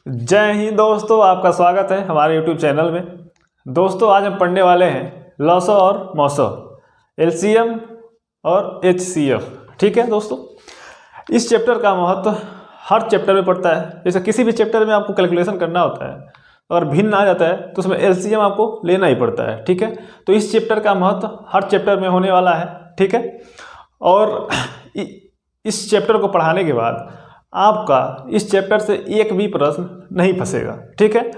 जय हिंद दोस्तों, आपका स्वागत है हमारे YouTube चैनल में। दोस्तों आज हम पढ़ने वाले हैं लॉसो और मॉसो, LCM और HCF। ठीक है दोस्तों, इस चैप्टर का महत्व हर चैप्टर में पड़ता है। जैसे किसी भी चैप्टर में आपको कैलकुलेशन करना होता है और भिन्न आ जाता है तो उसमें LCM आपको लेना ही पड़ता है। ठीक है, तो इस चैप्टर का महत्व हर चैप्टर में होने वाला है। ठीक है, और इस चैप्टर को पढ़ाने के बाद आपका इस चैप्टर से एक भी प्रश्न नहीं फंसेगा। ठीक है,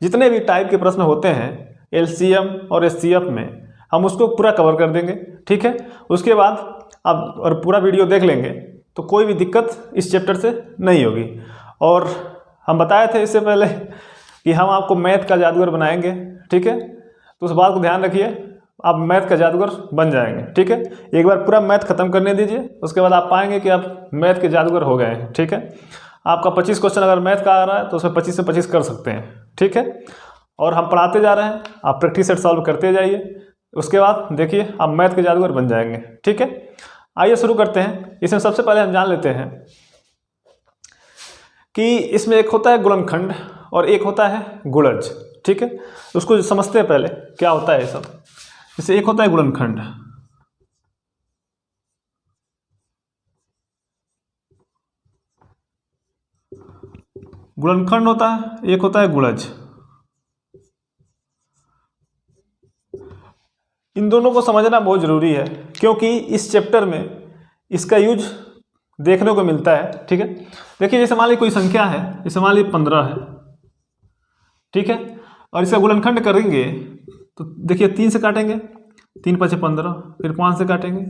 जितने भी टाइप के प्रश्न होते हैं LCM और HCF में हम उसको पूरा कवर कर देंगे। ठीक है, उसके बाद आप और पूरा वीडियो देख लेंगे तो कोई भी दिक्कत इस चैप्टर से नहीं होगी। और हम बताए थे इससे पहले कि हम आपको मैथ का जादूगर बनाएंगे। ठीक है, तो उस बात को ध्यान रखिए, आप मैथ का जादूगर बन जाएंगे। ठीक है, एक बार पूरा मैथ खत्म करने दीजिए, उसके बाद आप पाएंगे कि आप मैथ के जादूगर हो गए हैं। ठीक है, आपका 25 क्वेश्चन अगर मैथ का आ रहा है तो उसमें 25 से 25 कर सकते हैं। ठीक है, और हम पढ़ाते जा रहे हैं, आप प्रैक्टिस सेट सॉल्व करते जाइए, उसके बाद देखिए आप मैथ के जादूगर बन जाएंगे। ठीक है, आइए शुरू करते हैं। इसमें सबसे पहले हम जान लेते हैं कि इसमें एक होता है गुणनखंड और एक होता है गुणज। ठीक है, उसको समझते हैं पहले क्या होता है ये सब। जैसे एक होता है गुणनखंड, गुणनखंड होता है, एक होता है गुणज। इन दोनों को समझना बहुत जरूरी है क्योंकि इस चैप्टर में इसका यूज देखने को मिलता है। ठीक है, देखिए जैसे मान लीजिए कोई संख्या है, जैसे मान लीजिए 15 है। ठीक है, और इसका गुणनखंड करेंगे तो देखिए 3 से काटेंगे, 3 × 5 = 15, फिर 5 से काटेंगे,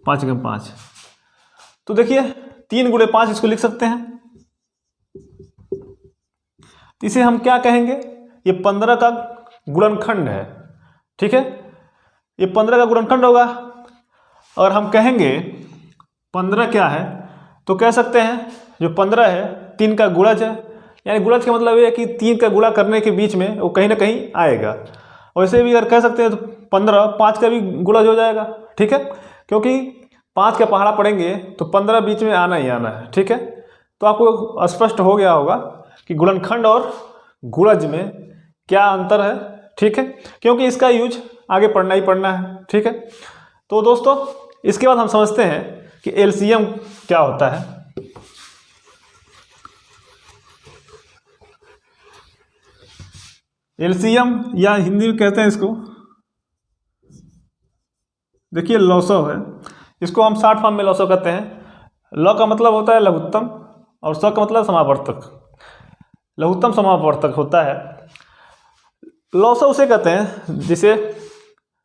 5 × 5। तो देखिए 3 × 5 इसको लिख सकते हैं। इसे हम क्या कहेंगे, ये 15 का गुणनखंड है। ठीक है, ये 15 का गुणनखंड होगा। और हम कहेंगे 15 क्या है, तो कह सकते हैं जो 15 है 3 का गुणज है। यानी गुणज का मतलब ये है कि 3 का गुणा करने के बीच में वो कहीं ना कहीं आएगा। वैसे भी अगर कह सकते हैं तो 15 5 का भी गुणज हो जाएगा। ठीक है, क्योंकि 5 का पहाड़ा पढ़ेंगे तो 15 बीच में आना ही आना है। ठीक है, तो आपको स्पष्ट हो गया होगा कि गुणनखंड और गुणज में क्या अंतर है। ठीक है, क्योंकि इसका यूज आगे पढ़ना ही पढ़ना है। ठीक है, तो दोस्तों इसके बाद हम समझते हैं कि LCM क्या होता है। LCM या हिंदी में कहते हैं इसको, देखिए लॉसो है, इसको हम शॉर्ट फॉर्म में लॉसो कहते हैं। लॉ का मतलब होता है लघुत्तम और सौ का मतलब समावर्तक। लघुत्तम समावर्तक होता है। लॉसो उसे कहते हैं जिसे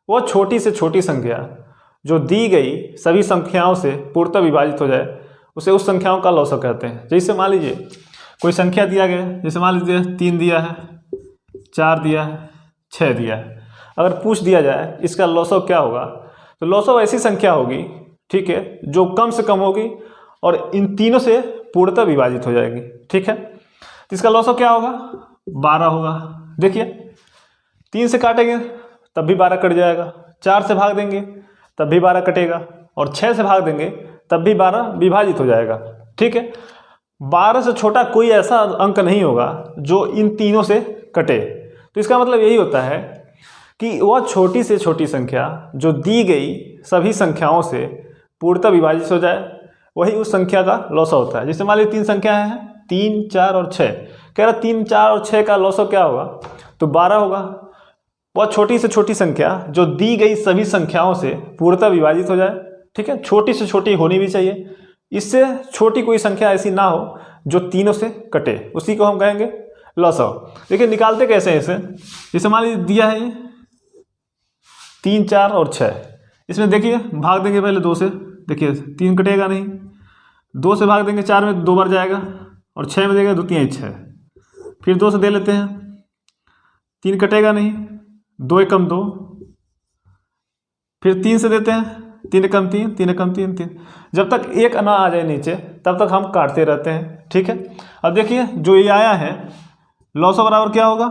वो छोटी से छोटी संख्या जो दी गई सभी संख्याओं से पूर्णतः विभाजित हो जाए, उसे उस संख्याओं का लॉसो कहते हैं। जैसे मान लीजिए कोई संख्या दिया गया, जैसे मान लीजिए 3 दिया है, 4 दिया है, 6 दिया है। अगर पूछ दिया जाए इसका लॉसो क्या होगा, तो लॉसो ऐसी संख्या होगी, ठीक है, जो कम से कम होगी और इन तीनों से पूर्णतः विभाजित हो जाएगी। ठीक है, तो इसका लॉसो क्या होगा, 12 होगा। देखिए 3 से काटेंगे तब भी 12 कट जाएगा, 4 से भाग देंगे तब भी 12 कटेगा और 6 से भाग देंगे तब भी 12 विभाजित हो जाएगा। ठीक है, 12 से छोटा कोई ऐसा अंक नहीं होगा जो इन तीनों से कटे। तो इसका मतलब यही होता है कि वह छोटी से छोटी संख्या जो दी गई सभी संख्याओं से पूर्णतः विभाजित हो जाए, वही उस संख्या का लॉसो होता है। जैसे मान लीजिए 3 संख्या है, 3, 4 और 6, कह रहा 3, 4 और 6 का लॉसो क्या होगा, तो 12 होगा। वह छोटी से छोटी संख्या जो दी गई सभी संख्याओं से पूर्णतः विभाजित हो जाए। ठीक है, छोटी से छोटी होनी भी चाहिए, इससे छोटी कोई संख्या ऐसी ना हो जो तीनों से कटे, उसी को हम कहेंगे लॉसो। देखिए निकालते कैसे हैं इसे, जैसे मान लीजिए दिया है ये 3, 4 और 6, इसमें देखिए भाग देंगे पहले 2 से, देखिए 3 कटेगा नहीं, 2 से भाग देंगे 4 में 2 बार जाएगा और 6 में देगा 2 × 3 = 6, फिर 2 से दे लेते हैं, 3 कटेगा नहीं, 2 × 2, फिर 3 से देते हैं, 3 × 3, 3 × 3, 3। जब तक 1 ना आ जाए नीचे तब तक हम काटते रहते हैं। ठीक है, अब देखिए जो ये आया है लॉसो बराबर क्या होगा,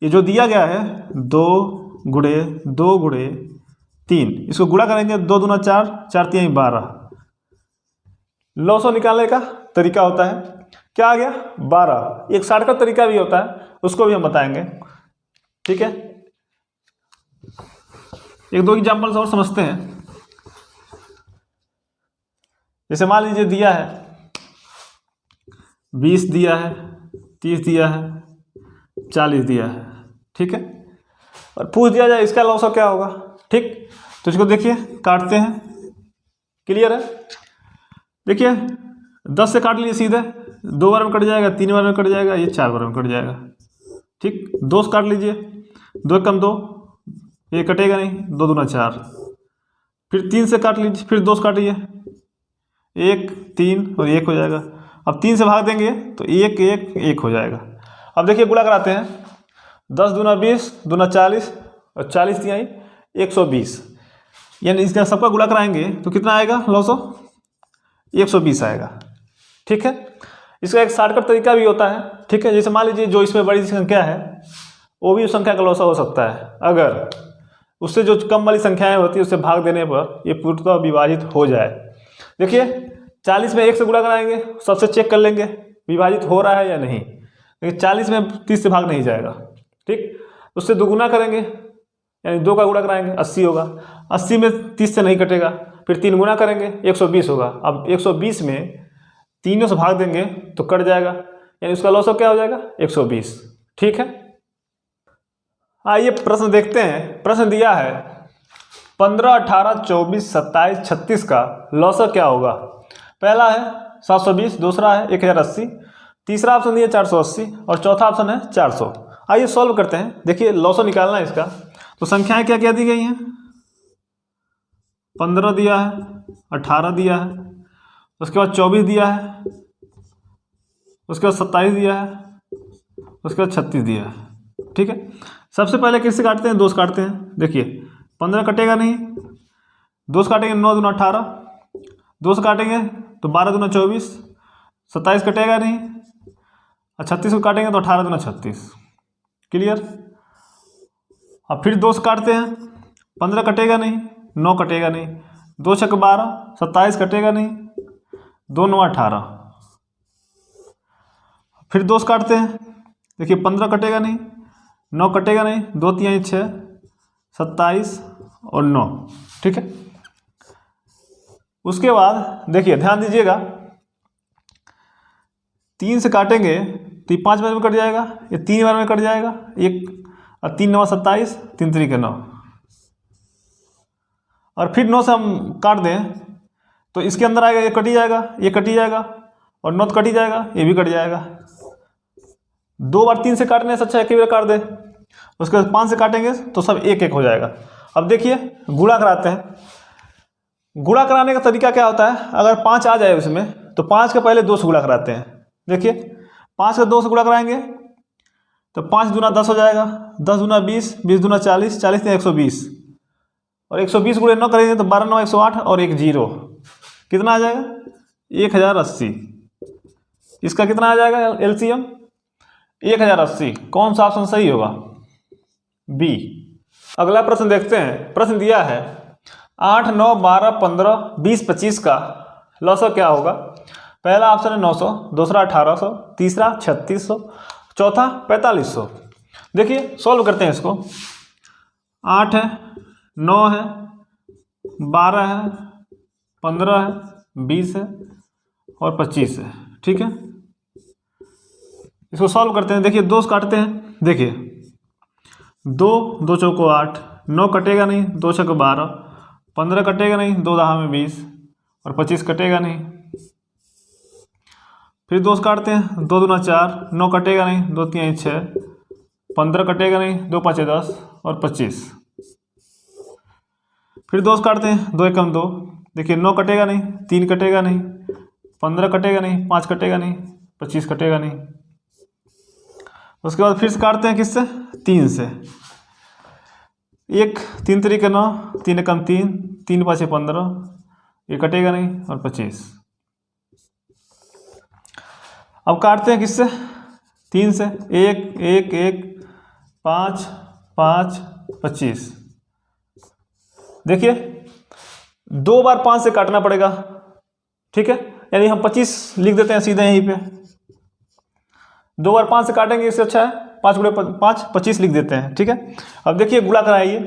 ये जो दिया गया है 2 × 2 × 3, इसको गुणा करेंगे, 2 दूना 4, 4 × 3 = 12। लॉसो निकालने का तरीका होता है क्या आ गया 12। एक शॉर्टकट तरीका भी होता है, उसको भी हम बताएंगे। ठीक है, एक दो एग्जाम्पल्स और समझते हैं। जैसे मान लीजिए दिया है 20 दिया है, 30 दिया है, 40 दिया है। ठीक है, और पूछ दिया जाए इसका लॉस क्या होगा। ठीक, तो इसको देखिए काटते हैं, क्लियर है। देखिए 10 से काट लीजिए सीधे, 2 बार में कट जाएगा, 3 बार में कट जाएगा, ये 4 बार में कट जाएगा। ठीक, 2 से काट लीजिए, 2 कम 2, ये कटेगा नहीं, 2 दूना 4। फिर 3 से काट लीजिए, फिर 2 से काटिए, 1 3 और 1 हो जाएगा। अब 3 से भाग देंगे तो 1 1 1 हो जाएगा। अब देखिए गुणा कराते हैं, 10 दूना 20, दूना 40 और 40 तिहाई 120, यानी इसका सबका गुणा कराएंगे तो कितना आएगा 120 आएगा। ठीक है, इसका एक शॉर्टकट तरीका भी होता है। ठीक है, जैसे मान लीजिए जो इसमें बड़ी संख्या है वो भी उस संख्या का लॉस हो सकता है, अगर उससे जो कम वाली संख्याएं होती है उससे भाग देने पर ये पूर्णतः विभाजित हो जाए। देखिए 40 में 1 से गुणा कराएंगे, सबसे चेक कर लेंगे विभाजित हो रहा है या नहीं। लेकिन 40 में 30 से भाग नहीं जाएगा। ठीक, उससे दोगुना करेंगे, यानी 2 का गुणा कराएंगे, 80 होगा। 80 में 30 से नहीं कटेगा, फिर 3 गुना करेंगे, 120 होगा। अब 120 में तीनों से भाग देंगे तो कट जाएगा, यानी उसका लॉस क्या हो जाएगा 120। ठीक है, आइए प्रश्न देखते हैं। प्रश्न दिया है 15 18 24 27 36 का लॉस क्या होगा। पहला है 720, दूसरा है 1080, तीसरा ऑप्शन दिया 480 और चौथा ऑप्शन है 400। आइए सॉल्व करते हैं। देखिए लॉस निकालना है इसका, तो संख्याएं क्या क्या दी गई हैं। 15 दिया है, 18 दिया है, उसके बाद 24 दिया है, उसके बाद 27 दिया है, उसके बाद 36 दिया है। ठीक है, सबसे पहले किससे काटते हैं, 2 से काटते हैं। देखिए 15 कटेगा नहीं, 2 से काटेंगे 9 दूना 18, 2 से काटेंगे तो 12 दूना 24, 27 कटेगा नहीं, और 36 को काटेंगे तो 18 दूना 36। क्लियर। अब फिर 2 से काटते हैं, 15 कटेगा नहीं, 9 कटेगा नहीं, 2 छक 12, 27 कटेगा नहीं, 2 9 18। फिर 2 से काटते हैं, देखिए 15 कटेगा नहीं, 9 कटेगा नहीं, 2 3 6, 27 और 9। ठीक है, उसके बाद देखिए ध्यान दीजिएगा, 3 से काटेंगे तो ये 5 बार में कट जाएगा, ये 3 बार में कट जाएगा, 1 3 9 27, 3 3 के 9। और फिर 9 से हम काट दें तो इसके अंदर आएगा, ये कट ही जाएगा, ये कट ही जाएगा, और 9 कट ही जाएगा, ये भी कट जाएगा। 2 बार 3 से काटने से अच्छा एक ही बार काट दे। उसके बाद 5 से काटेंगे तो सब 1 1 हो जाएगा। अब देखिए गुणा कराते हैं। गुणा कराने का तरीका क्या होता है, अगर 5 आ जाए उसमें तो 5 के पहले 2 से गुणा कराते हैं। देखिए 5 का 2 से गुणा कराएंगे तो 5 दूना 10 हो जाएगा, 10 दूना 20, 20 दूना 40, 40 ने 120, और 120 गुणे 9 करेंगे तो 12 9 108 और 1 0, कितना आ जाएगा 1080। इसका कितना आ जाएगा एलसीएम 1080। कौन सा ऑप्शन सही होगा, बी। अगला प्रश्न देखते हैं। प्रश्न दिया है 8 9 12 15 20 25 का लॉस क्या होगा। पहला ऑप्शन है 900, दूसरा 1800, तीसरा 3600, चौथा 4500। देखिए सॉल्व करते हैं इसको। 8 है, 9 है, 12 है, 15 है, 20 है और 25 है। ठीक है, इसको सॉल्व करते हैं। देखिए 2 से काटते हैं, देखिए 2 2 चौको 8, 9 कटेगा नहीं, 2 छक 12, 15 कटेगा नहीं, 2 दहा में 20 और 25 कटेगा नहीं। फिर 2 से काटते हैं, 2 दूना 4, 9 कटेगा नहीं, 2 3 6, 15 कटेगा नहीं, 2 5 10 और 25। फिर 2 से काटते हैं, 2 1 2, देखिए 9 कटेगा नहीं, 3 कटेगा नहीं, 15 कटेगा नहीं, 5 कटेगा नहीं, 25 कटेगा नहीं। उसके बाद फिर से काटते हैं किससे, 3 से। 1 3 3 के 9, 3 1 3, 3 5 15, ये कटेगा नहीं और 25। अब काटते हैं किससे, 3 से। 1 1 1 5 5 25। देखिए 2 बार 5 से काटना पड़ेगा। ठीक है, यानी हम 25 लिख देते हैं सीधे यहीं पे। 2 बार 5 से काटेंगे, इससे अच्छा है 5 गुणे 5 25 लिख देते हैं। ठीक है, अब देखिए गुणा कराइए,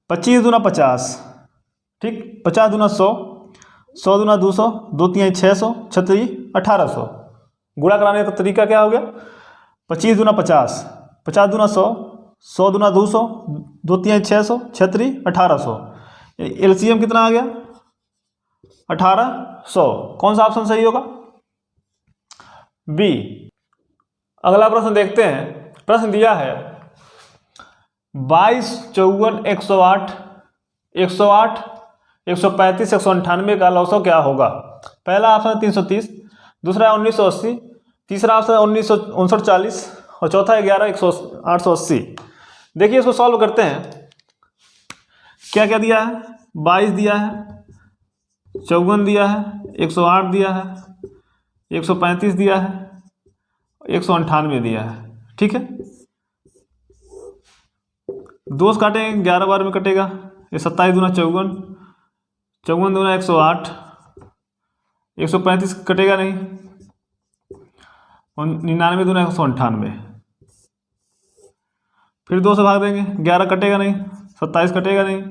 25 दूना 50, ठीक, 50 दूना 100, 100 दूना 200, 2 तिहाई 600, 6 1800। गुणा कराने का तरीका क्या हो गया, 25 दूना 50, 50 दूना 100, 100 दूना 200, 2 तिहाई 600, 6 1800। एलसीएम कितना आ गया 1800। कौन सा ऑप्शन सही होगा, बी। अगला प्रश्न देखते हैं। प्रश्न दिया है 22, 54, 108, 108, 135, 198 का लौसव क्या होगा। पहला ऑप्शन है 330, दूसरा है 1980, तीसरा ऑप्शन है 1939, और चौथा है 880। देखिए इसको सॉल्व करते हैं। क्या क्या दिया है, 22 दिया है, 54 दिया है, 108 दिया है, 135 दिया है, 198 दिया है। ठीक है, 2 से काटेंगे, 11 बार में कटेगा, ये 27 दूना 54, 54 दूना 108, 135 कटेगा नहीं, और 99 दूना 198। फिर 2 से भाग देंगे, 11 कटेगा नहीं, 27 कटेगा नहीं,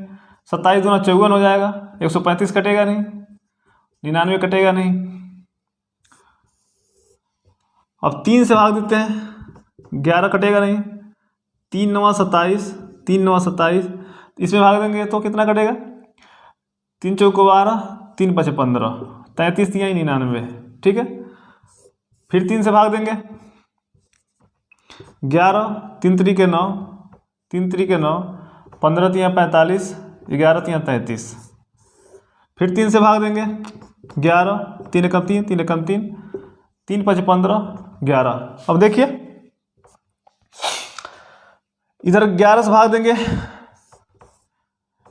27 दूना 54 हो जाएगा, 135 कटेगा नहीं, 99 कटेगा नहीं। अब 3 से भाग देते हैं, 11 कटेगा नहीं, 3 9 27, 3 9 27, इसमें भाग देंगे तो कितना कटेगा, 3 चौको 12, 3 5 15, 33 या 99। ठीक है, फिर 3 से भाग देंगे, 11, 3 त्रिक 9, 3 त्रिक 9, 15 तिया 45, 11 तिया 33। फिर 3 से भाग देंगे, 11, 3 एकम 3, 3 एकम 3, 3 5 15, 11। अब देखिए इधर 11 से भाग देंगे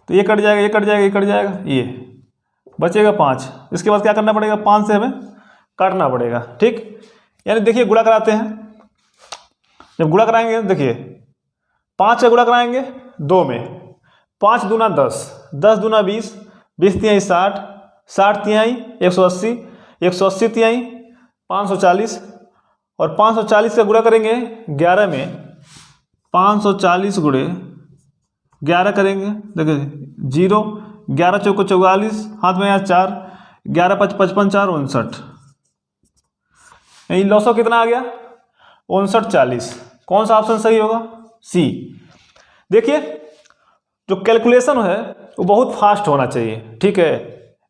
तो ये कट जाएगा, ये कट जाएगा, ये कट जाएगा, ये बचेगा 5। इसके बाद क्या करना पड़ेगा, 5 से हमें काटना पड़ेगा। ठीक, यानी देखिए गुणा कराते हैं। जब गुणा कराएंगे देखिए 5 से गुणा कराएंगे 2 में, 5 दूना 10, 10 दूना 20, 20 तिहाई 60, 60 तिहाई 180, 180 तिहाई 540, और 540 का गुणा करेंगे 11 में, 540 गुणे 11 करेंगे, देखिए 0, 11 चौको 44, हाथ में यहाँ 4, 11 5 55, 4 59। लौसव कितना आ गया 59 40। कौन सा ऑप्शन सही होगा, सी। देखिए जो कैलकुलेशन है वो बहुत फास्ट होना चाहिए। ठीक है,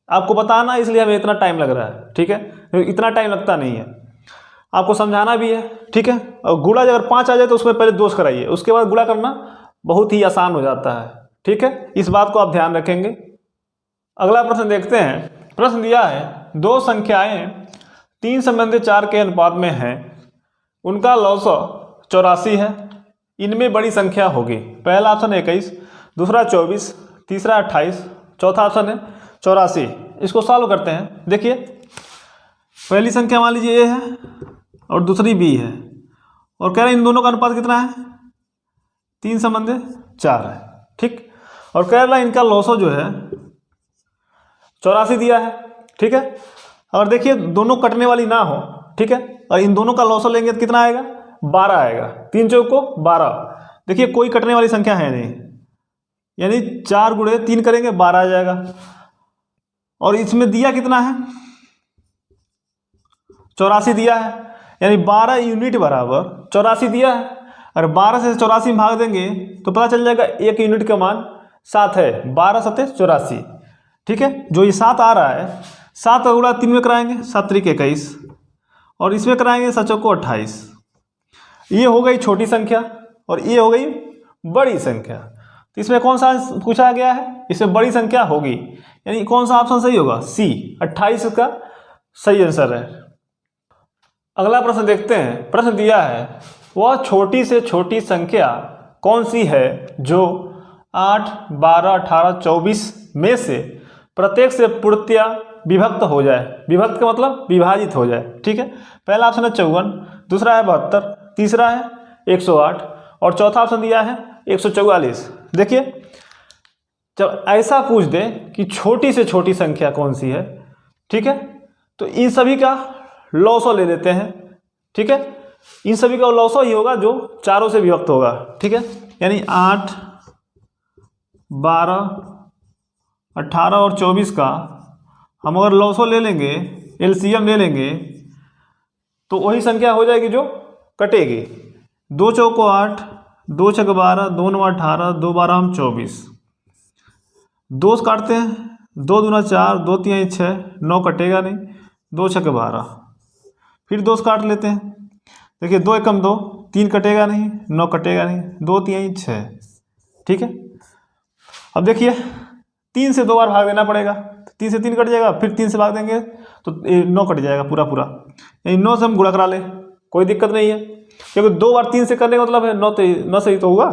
आपको बताना इसलिए हमें इतना टाइम लग रहा है। ठीक है, इतना टाइम लगता नहीं है, आपको समझाना भी है। ठीक है, और गुणा अगर 5 आ जाए तो उसमें पहले 2 कराइए, उसके बाद गुणा करना बहुत ही आसान हो जाता है। ठीक है, इस बात को आप ध्यान रखेंगे। अगला प्रश्न देखते हैं। प्रश्न दिया है 2 संख्याएं 3 संबंधित 4 के अनुपात में हैं, उनका लौसव 84 है, इनमें बड़ी संख्या होगी। पहला ऑप्शन 21, दूसरा 24, तीसरा 28, चौथा ऑप्शन है 84। इसको सॉल्व करते हैं। देखिए पहली संख्या मान लीजिए ए है और दूसरी बी है, और कह रहे हैं इन दोनों का अनुपात कितना है, 3 संबंधित 4 है। ठीक, और कह रहा है इनका लौसव जो है 84 दिया है। ठीक है, और देखिए दोनों कटने वाली ना हो। ठीक है, और इन दोनों का लौसव लेंगे तो कितना आएगा, 12 आएगा, 3 चौको 12। देखिए कोई कटने वाली संख्या है नहीं, यानी 4 गुणे 3 करेंगे 12 आ जाएगा। और इसमें दिया कितना है, 84 दिया है, यानी 12 यूनिट बराबर 84 दिया है। और 12 से 84 में भाग देंगे तो पता चल जाएगा 1 यूनिट का मान 7 है, 12 7 84। ठीक है, जो ये 7 आ रहा है, 7 का गुणा 3 में कराएंगे, 7 त्रिक 21, और इसमें कराएंगे 7 चौको 28। ये हो गई छोटी संख्या और ये हो गई बड़ी संख्या। तो इसमें कौन सा पूछा गया है, इसमें बड़ी संख्या होगी, यानी कौन सा ऑप्शन सही होगा, सी, 28 का सही आंसर है। अगला प्रश्न देखते हैं। प्रश्न दिया है वह छोटी से छोटी संख्या कौन सी है जो 8, 12, 18, 24 में से प्रत्येक से पूर्णतया विभक्त हो जाए। विभक्त का मतलब विभाजित हो जाए। ठीक है, पहला ऑप्शन है 54, दूसरा है 72, तीसरा है 108, और चौथा ऑप्शन दिया है 144। देखिए जब ऐसा पूछ दे कि छोटी से छोटी संख्या कौन सी है, ठीक है, तो इन सभी का लौसव ले लेते हैं। ठीक है, इन सभी का लॉसो ही होगा जो चारों से विभक्त होगा, ठीक है। यानी 8, 12, 18 और 24 का हम अगर लॉसो ले लेंगे, एलसीएम ले लेंगे, तो वही संख्या हो जाएगी जो कटेगी। 2 चौको 8, 2 छक 12, 2 9 18, 2 12 हम 24। 2 से काटते हैं, 2 दूना 4, 2 3 6, 9 कटेगा नहीं, 2 छक 12। फिर 2 से काट लेते हैं, देखिए 2 एकम 2, 3 कटेगा नहीं, 9 कटेगा नहीं, 2 3 6, ठीक है। अब देखिए 3 से 2 बार भाग देना पड़ेगा, 3 से 3 कट जाएगा, फिर 3 से भाग देंगे तो 9 कट जाएगा पूरा पूरा। 9 से हम गुणा करा लें, कोई दिक्कत नहीं है, क्योंकि 2 बार 3 से करने का मतलब है 9 से ही तो होगा।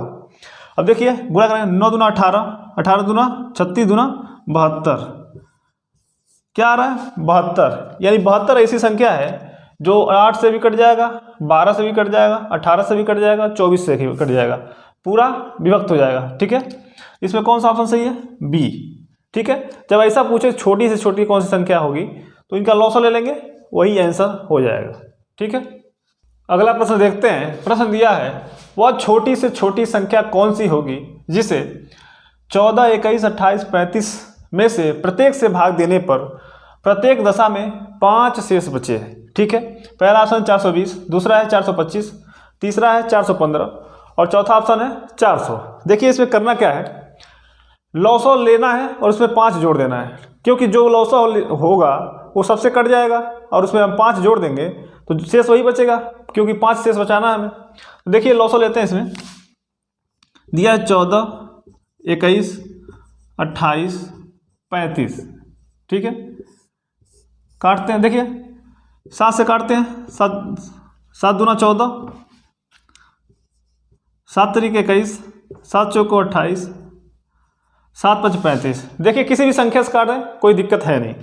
अब देखिए गुणा करें, 9 दूना 18, 18 दूना 36, दूना 72, क्या आ रहा है 72। यानी 72 ऐसी संख्या है जो 8 से भी कट जाएगा, 12 से भी कट जाएगा, 18 से भी कट जाएगा, 24 से भी कट जाएगा, पूरा विभक्त हो जाएगा, ठीक है। इसमें कौन सा ऑप्शन सही है? बी, ठीक है। जब ऐसा पूछे छोटी से छोटी कौन सी संख्या होगी तो इनका लॉसो ले लेंगे, वही आंसर हो जाएगा, ठीक है। अगला प्रश्न देखते हैं। प्रश्न दिया है, वह छोटी से छोटी संख्या कौन सी होगी जिसे 14, 21, 28, 35 में से प्रत्येक से भाग देने पर प्रत्येक दशा में 5 शेष बचे, ठीक है। पहला ऑप्शन 420, दूसरा है 425, तीसरा है 415 और चौथा ऑप्शन है 400। देखिए इसमें करना क्या है, लॉसो लेना है और उसमें 5 जोड़ देना है, क्योंकि जो लॉसो होगा वो सबसे कट जाएगा और उसमें हम 5 जोड़ देंगे तो शेष वही बचेगा, क्योंकि 5 शेष बचाना है हमें। तो देखिए लॉसो लेते हैं, इसमें दिया है 14, 21, 28, 35, ठीक है। काटते हैं, देखिए 7 से काटते हैं, 7 दूना 14, 7 तरीके 21, 7 चौको 28, 7 5 35। देखिए किसी भी संख्या से काट रहे हैं कोई दिक्कत है नहीं।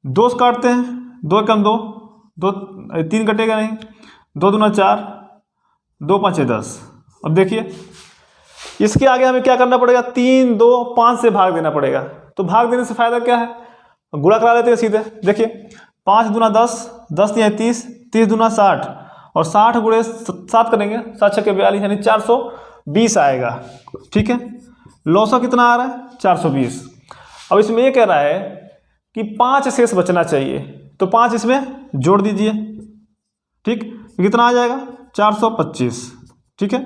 2 से काटते हैं, 2 एकम 2, 3 कटेगा नहीं, 2 दूना 4, 2 5 10। अब देखिए इसके आगे हमें क्या करना पड़ेगा, 3, 2, 5 से भाग देना पड़ेगा। तो भाग देने से फायदा क्या है, गुणा करा लेते हैं सीधे। देखिए 5 दूना 10, 10 3 30, 30 दूना 60 और 60 गुणे 7 करेंगे, 7 6 42, यानी 420 आएगा, ठीक है। लॉसो कितना आ रहा है 420। अब इसमें ये कह रहा है कि 5 शेष बचना चाहिए, तो 5 इसमें जोड़ दीजिए, ठीक। कितना आ जाएगा 425, ठीक है।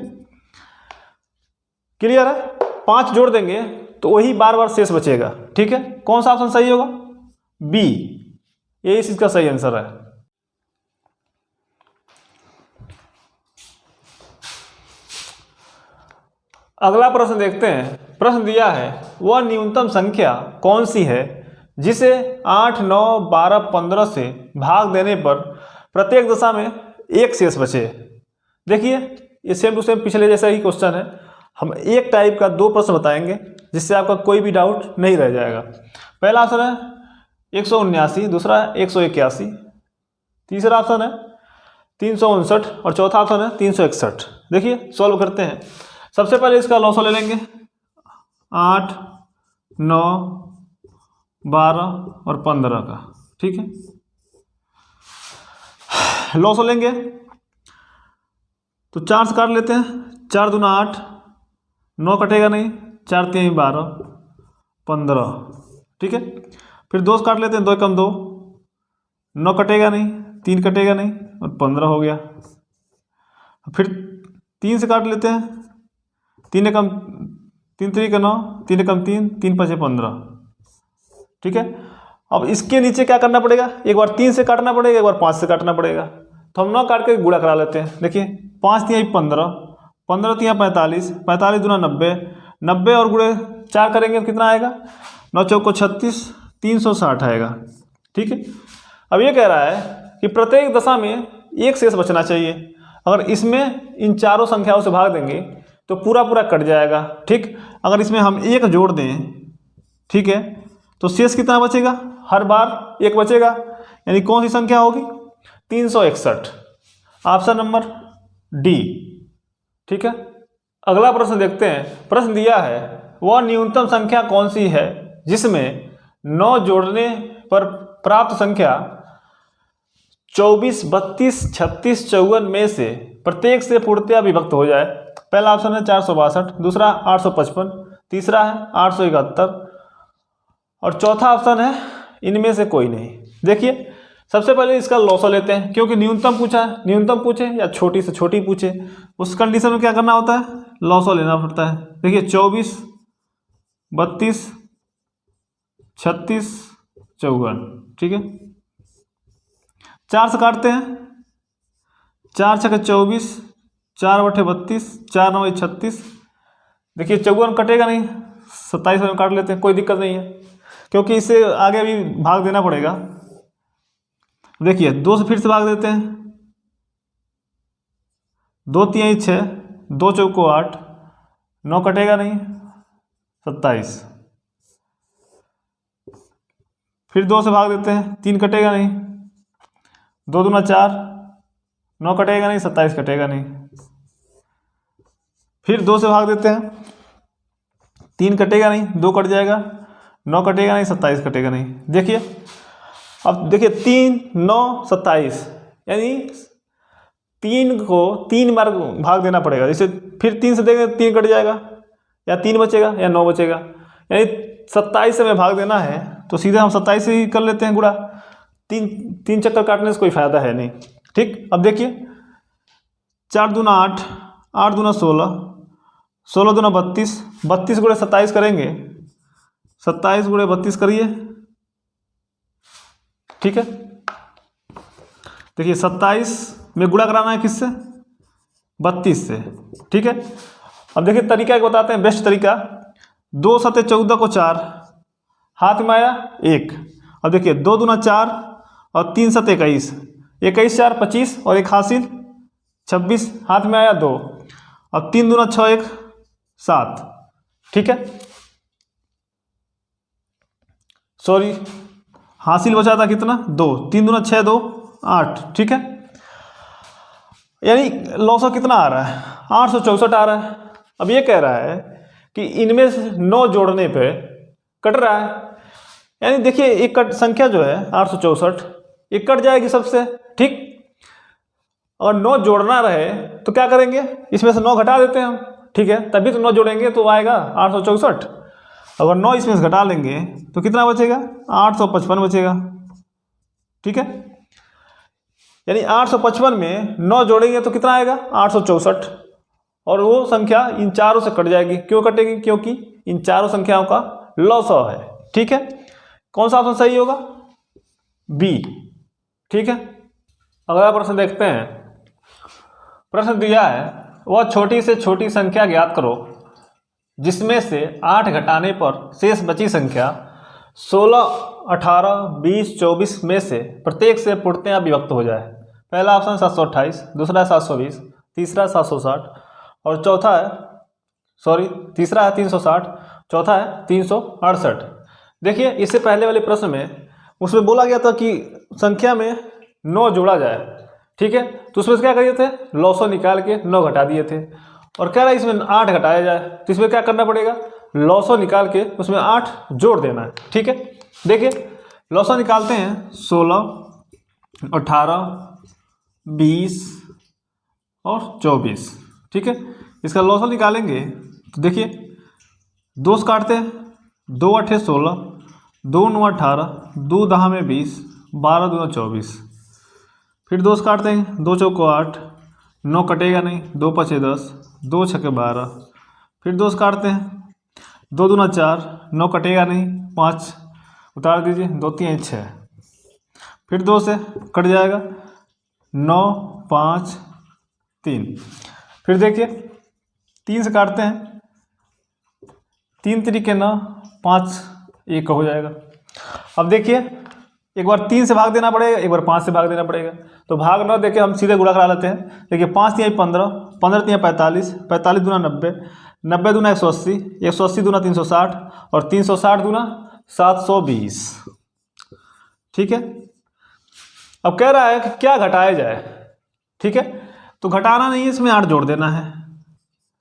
क्लियर है, 5 जोड़ देंगे तो वही बार बार शेष बचेगा, ठीक है। कौन सा ऑप्शन सही होगा? बी, यही इसका सही आंसर है। अगला प्रश्न देखते हैं। प्रश्न दिया है, वह न्यूनतम संख्या कौन सी है जिसे 8, 9, 12, 15 से भाग देने पर प्रत्येक दशा में 1 शेष बचे। देखिए ये सेम टू सेम पिछले जैसा ही क्वेश्चन है। हम एक टाइप का 2 प्रश्न बताएंगे जिससे आपका कोई भी डाउट नहीं रह जाएगा। पहला ऑप्शन है 179, दूसरा है 181, तीसरा ऑप्शन है 359 और चौथा ऑप्शन है 361। देखिए सॉल्व करते हैं। सबसे पहले इसका लॉसो ले लेंगे, 8, 9, 12 और 15 का, ठीक है। लॉसो लेंगे तो 4 से काट लेते हैं, 4 दूना 8, 9 कटेगा नहीं, 4 3 12, 15, ठीक है। फिर 2 से काट लेते हैं, 2 एकम 2, 9 कटेगा नहीं, 3 कटेगा नहीं और 15 हो गया। फिर 3 से काट लेते हैं, 3 एकम 3 तरीके 9, 3 एकम 3, 3 5 15, ठीक है। अब इसके नीचे क्या करना पड़ेगा, एक बार 3 से काटना पड़ेगा, एक बार 5 से काटना पड़ेगा। तो हम 9 काट के गुणा करा लेते हैं। देखिए 5 3 15, 15 3 45, 45 दूना 90, 90 और गुणे 4 करेंगे तो कितना आएगा, 9 चौको 36, 360 आएगा, ठीक है। अब ये कह रहा है कि प्रत्येक दशा में 1 शेष बचना चाहिए। अगर इसमें इन चारों संख्याओं से भाग देंगे तो पूरा पूरा कट जाएगा, ठीक। अगर इसमें हम 1 जोड़ दें, ठीक है, तो शेष कितना बचेगा, हर बार 1 बचेगा। यानी कौन सी संख्या होगी, 361, ऑप्शन नंबर डी, ठीक है। अगला प्रश्न देखते हैं। प्रश्न दिया है, वह न्यूनतम संख्या कौन सी है जिसमें 9 जोड़ने पर प्राप्त संख्या 24, 32, 36, 54 में से प्रत्येक से पूर्णतया विभक्त हो जाए। पहला ऑप्शन है 462, दूसरा 855, तीसरा है 871 और चौथा ऑप्शन है इनमें से कोई नहीं। देखिए सबसे पहले इसका लॉसा लेते हैं, क्योंकि न्यूनतम पूछा है, न्यूनतम पूछे या छोटी से छोटी पूछे, उस कंडीशन में क्या करना होता है, लॉसा लेना पड़ता है। देखिए 24, 32, 36, 54, ठीक है। 4 से काटते हैं, 4 छके 24, 4 बटे 32, 4 9 36। देखिए 54 कटेगा नहीं, 27 में काट लेते हैं, कोई दिक्कत नहीं है, क्योंकि इससे आगे भी भाग देना पड़ेगा। देखिए 2 से फिर से भाग देते हैं, 2 3 6, 2 चौको 8, 9 कटेगा नहीं, 27। फिर 2 से भाग देते हैं, 3 कटेगा नहीं, 2 दूना 4, 9 कटेगा नहीं, 27 कटेगा नहीं। फिर 2 से भाग देते हैं, 3 कटेगा नहीं, 2 कट जाएगा, 9 कटेगा नहीं, 27 कटेगा नहीं। देखिए अब देखिए 3 9 27, यानी 3 को 3 बार भाग देना पड़ेगा। जैसे फिर 3 से देंगे 3 कट जाएगा, या 3 बचेगा या 9 बचेगा, यानी 27 से हमें भाग देना है तो सीधे हम 27 से ही कर लेते हैं गुणा। 3 चक्कर काटने से कोई फायदा है नहीं, ठीक। अब देखिए 4 दूना 8, 8 दूना 16, 16 दूना 32, 32 गुणे 27 करेंगे, 27 गुणे 32 करिए, ठीक है। देखिए 27 में गुणा कराना है किससे, 32 से, ठीक है। अब देखिए तरीका एक बताते हैं, बेस्ट तरीका। 2 7 14 को 4, हाथ में आया 1। अब देखिए 2 दूना 4 और 3 7 21, 21 4 25 और 1 हासिल 26, हाथ में आया 2। अब 3 दूना 6 1 7, ठीक है। सॉरी, हासिल बचा था कितना, 2, 3 दूना 6 2 8, ठीक है। यानी लॉसा कितना आ रहा है, 864 आ रहा है। अब ये कह रहा है कि इनमें से 9 जोड़ने पे कट रहा है, यानी देखिए एक कट संख्या जो है 864 ये कट जाएगी सबसे, ठीक। और 9 जोड़ना रहे तो क्या करेंगे, इसमें से 9 घटा देते हैं हम, ठीक है, तभी तो 9 जोड़ेंगे तो आएगा 864। अगर 9 इसमें से घटा लेंगे तो कितना बचेगा, 855 बचेगा, ठीक है। यानी 855 में 9 जोड़ेंगे तो कितना आएगा, 864, और वो संख्या इन चारों से कट जाएगी। क्यों कटेगी, क्योंकि इन चारों संख्याओं का लॉसा है, ठीक है। कौन सा ऑप्शन सही होगा, बी, ठीक है। अगला प्रश्न देखते हैं। प्रश्न दिया है, वह छोटी से छोटी संख्या ज्ञात करो जिसमें से 8 घटाने पर शेष बची संख्या 16, 18, 20, 24 में से प्रत्येक से पूर्णतया विभक्त हो जाए। पहला ऑप्शन 728, दूसरा है 720, तीसरा 760 और चौथा है तीसरा है 360, चौथा है 368। देखिए इससे पहले वाले प्रश्न में उसमें बोला गया था कि संख्या में 9 जोड़ा जाए, ठीक है। तो उसमें क्या करिए थे, लॉसा निकाल के 9 घटा दिए थे, और कह रहा है इसमें 8 घटाया जाए, तो इसमें क्या करना पड़ेगा, लॉसा निकाल के उसमें 8 जोड़ देना है, ठीक है। देखिए लॉसा निकालते हैं, 16, 18, 20 और 24, ठीक है। इसका लॉसा निकालेंगे तो देखिए 2 से काटते हैं, 2 8 16, 2 9 18, 2 10 में 20, 12 2 24। फिर 2 से काटते हैं, 2 चौको 8, 9 कटेगा नहीं, 2 5 10, 2 6 12। फिर 2 से काटते हैं, 2 दूना 4, 9 कटेगा नहीं, 5 उतार दीजिए, 2 3 6। फिर 2 से कट जाएगा, 9 5 3। फिर देखिए 3 से काटते हैं, 3 तरीके 9, 5 1 हो जाएगा। अब देखिए एक बार 3 से भाग देना पड़ेगा, एक बार 5 से भाग देना पड़ेगा, तो भाग न देके हम सीधे गुणा करा लेते हैं। देखिए 5 3 15, 15 3 45, 45 दूना 90, 90 दूना 180, 180 दूना 360 और 360 दूना 720, ठीक है। अब कह रहा है कि क्या घटाया जाए, ठीक है। तो घटाना नहीं है, इसमें 8 जोड़ देना है,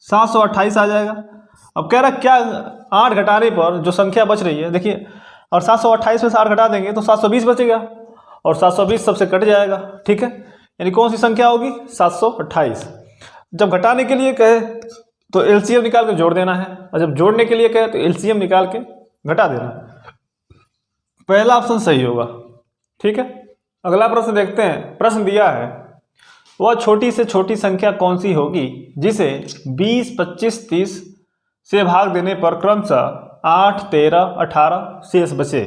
728 आ जाएगा। अब कह रहा है क्या 8 घटाने पर जो संख्या बच रही है, देखिए, और 728 में से 8 घटा देंगे तो 720 बचेगा, और 720 सबसे कट जाएगा, ठीक है। यानी कौन सी संख्या होगी? 728। जब घटाने के लिए कहे तो एलसीएम निकाल के जोड़ देना है, और जब जोड़ने के लिए कहे तो एलसीएम निकाल के घटा देना है। पहला ऑप्शन सही होगा, ठीक है। अगला प्रश्न देखते हैं। प्रश्न दिया है, वह छोटी से छोटी संख्या कौन सी होगी जिसे 20, 25, 30 से भाग देने पर क्रमशः 8, 13, 18 शेष बचे।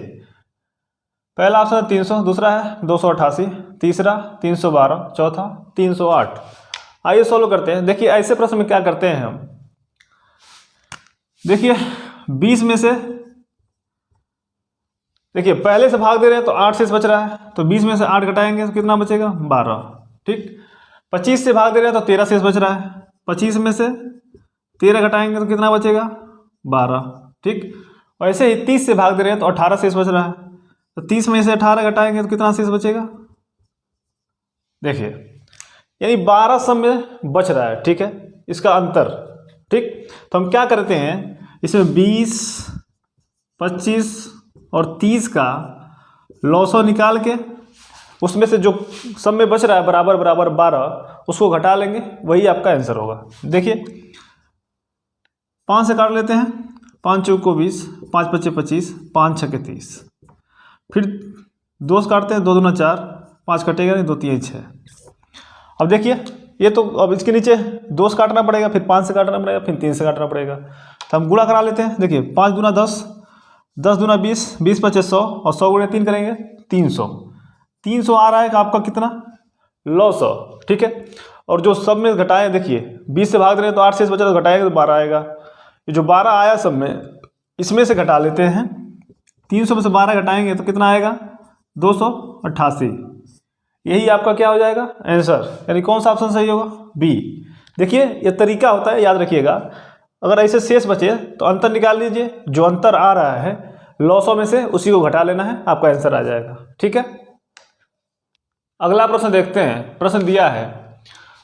पहला ऑप्शन 300, दूसरा है 288, तीसरा 312, चौथा 308। आइए सॉल्व करते हैं। देखिए ऐसे प्रश्न में क्या करते हैं हम, देखिए 20 में से, देखिए पहले से भाग दे रहे हैं तो 8 शेष बच रहा है, तो 20 में से 8 घटाएंगे तो कितना बचेगा? 12, ठीक। 25 से भाग दे रहे हैं तो 13 शेष बच रहा है, 25 में से 13 घटाएंगे तो कितना बचेगा? 12, ठीक। और ऐसे ही 30 से भाग दे रहे हैं तो 18 शेष बच रहा है, तो 30 में से 18 घटाएंगे तो कितना शेष बचेगा? देखिए यानी 12 सब में बच रहा है, ठीक है, इसका अंतर, ठीक। तो हम क्या करते हैं, इसमें 20, 25 और 30 का लॉसो निकाल के उसमें से जो सब में बच रहा है बराबर बराबर 12, उसको घटा लेंगे, वही आपका आंसर होगा। देखिए 5 से काट लेते हैं, 5 चौक को 20, 5 पच्चे 25, 5 छक्के 30। फिर 2 से काटते हैं, 2 दूना 4, 5 कटेगा नहीं, 2 3 6। अब देखिए ये तो अब इसके नीचे 2 से काटना पड़ेगा, फिर 5 से काटना पड़ेगा, फिर 3 से काटना पड़ेगा। तो हम गुणा करा लेते हैं। देखिए 5 दूना 10, 10 दूना 20, 20 पच्चे 100, और 100 गुणे 3 करेंगे 300। 300 आ रहा है आपका कितना? 900, ठीक है। और जो सब में घटाएं, देखिए 20 से भाग रहे हैं तो 8 शेष बचा, तो घटाएंगे तो 12 आएगा। ये जो 12 आया सब में, इसमें से घटा लेते हैं। 300 में से 12 घटाएंगे तो कितना आएगा? 288। यही आपका क्या हो जाएगा? आंसर। यानी कौन सा ऑप्शन सही होगा? बी। देखिए ये तरीका होता है, याद रखिएगा। अगर ऐसे शेष बचे तो अंतर निकाल लीजिए, जो अंतर आ रहा है लॉसों में से उसी को घटा लेना है, आपका आंसर आ जाएगा, ठीक है। अगला प्रश्न देखते हैं। प्रश्न दिया है,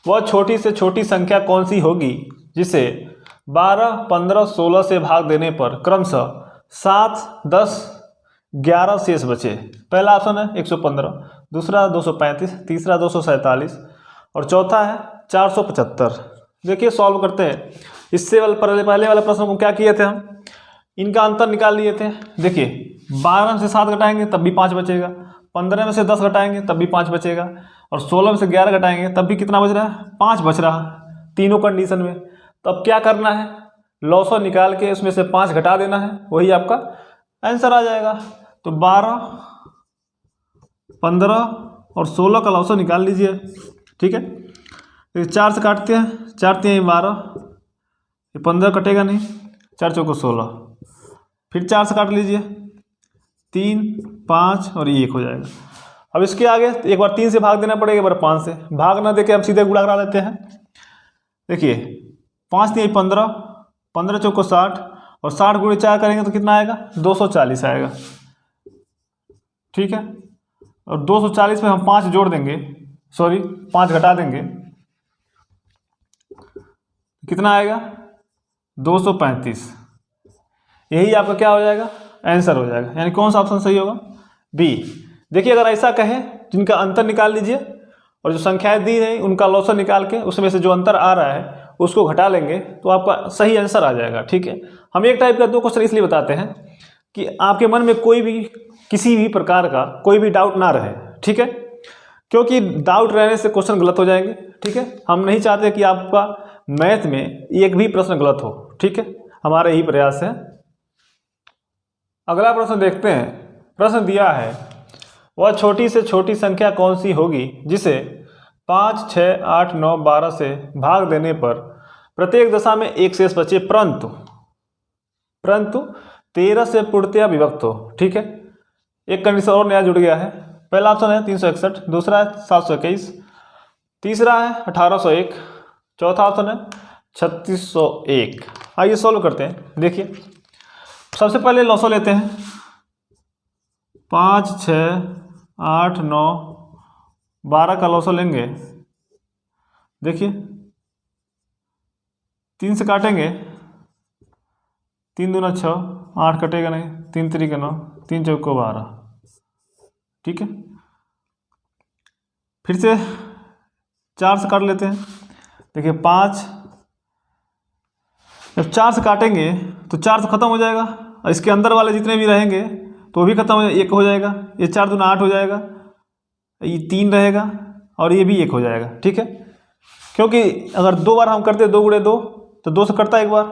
वह छोटी से छोटी संख्या कौन सी होगी जिसे 12, 15, 16 से भाग देने पर क्रमशः 7, 10, 11 शेष बचे। पहला ऑप्शन है 115, दूसरा 235, तीसरा 247 और चौथा है 475। देखिए सॉल्व करते हैं। इससे पहले वाले प्रश्न को क्या किए थे हम, इनका अंतर निकाल लिए थे। देखिए 12 में से 7 घटाएंगे तब भी 5 बचेगा, 15 में से 10 घटाएंगे तब भी 5 बचेगा, और 16 में से 11 घटाएंगे तब भी कितना बच रहा है? 5 बच रहा है, तीनों कंडीशन में। तो अब क्या करना है, लॉसो निकाल के उसमें से 5 घटा देना है, वही आपका आंसर आ जाएगा। तो 12, 15 और 16 का लॉसो निकाल लीजिए, ठीक है। तो 4 से काटते हैं, 4 3 12, ये 15 कटेगा नहीं, 4 चौको 16, फिर 4 से काट लीजिए, 3, 5 और ये 1 हो जाएगा। अब इसके आगे एक बार 3 से भाग देना पड़ेगा, एक बार 5 से। भाग ना देके हम सीधे गुणा करा लेते हैं। देखिए 5 3 15, 15 चौको 60 और 60 गुणे 4 करेंगे तो कितना आएगा? 240 आएगा, ठीक है। और 240 में हम 5 जोड़ देंगे, सॉरी 5 घटा देंगे, कितना आएगा? 235। यही आपका क्या हो जाएगा? आंसर हो जाएगा। यानी कौन सा ऑप्शन सही होगा? बी। देखिए अगर ऐसा कहें, जिनका अंतर निकाल लीजिए और जो संख्याएं दी हैं उनका लॉसर निकाल के उसमें से जो अंतर आ रहा है उसको घटा लेंगे तो आपका सही आंसर आ जाएगा, ठीक है। हम एक टाइप का 2 क्वेश्चन इसलिए बताते हैं कि आपके मन में कोई भी किसी भी प्रकार का कोई भी डाउट ना रहे, ठीक है। क्योंकि डाउट रहने से क्वेश्चन गलत हो जाएंगे, ठीक है। हम नहीं चाहते कि आपका मैथ में एक भी प्रश्न गलत हो, ठीक है। हमारा यही प्रयास है। अगला प्रश्न देखते हैं। प्रश्न दिया है, वह छोटी से छोटी संख्या कौन सी होगी जिसे 5, 6, 8, 9, 12 से भाग देने पर प्रत्येक दशा में 1 शेष बचे परंतु 13 से पूर्णतया विभक्त हो, ठीक है। एक कंडीशन और नया जुड़ गया है। पहला ऑप्शन है 361, दूसरा है 721, तीसरा है 1801, चौथा ऑप्शन है 3601। आइए सॉल्व करते हैं। देखिए सबसे पहले लॉसो लेते हैं। 5, 6, 8, 9, 12 का लॉसो लेंगे। देखिए 3 से काटेंगे, 3 दूना 6, 8 कटेगा नहीं, 3 3 9, 3 चौको 12, ठीक है। फिर से 4 से काट लेते हैं। देखिए 5, जब 4 से काटेंगे तो 4 से ख़त्म हो जाएगा, और इसके अंदर वाले जितने भी रहेंगे तो वो भी खत्म हो जाएगा, 1 हो जाएगा। ये 4 दूना 8 हो जाएगा, ये 3 रहेगा, और ये भी 1 हो जाएगा। ठीक है, क्योंकि अगर 2 बार हम करते 2 गुणे 2 तो 2 से कटता 1 बार,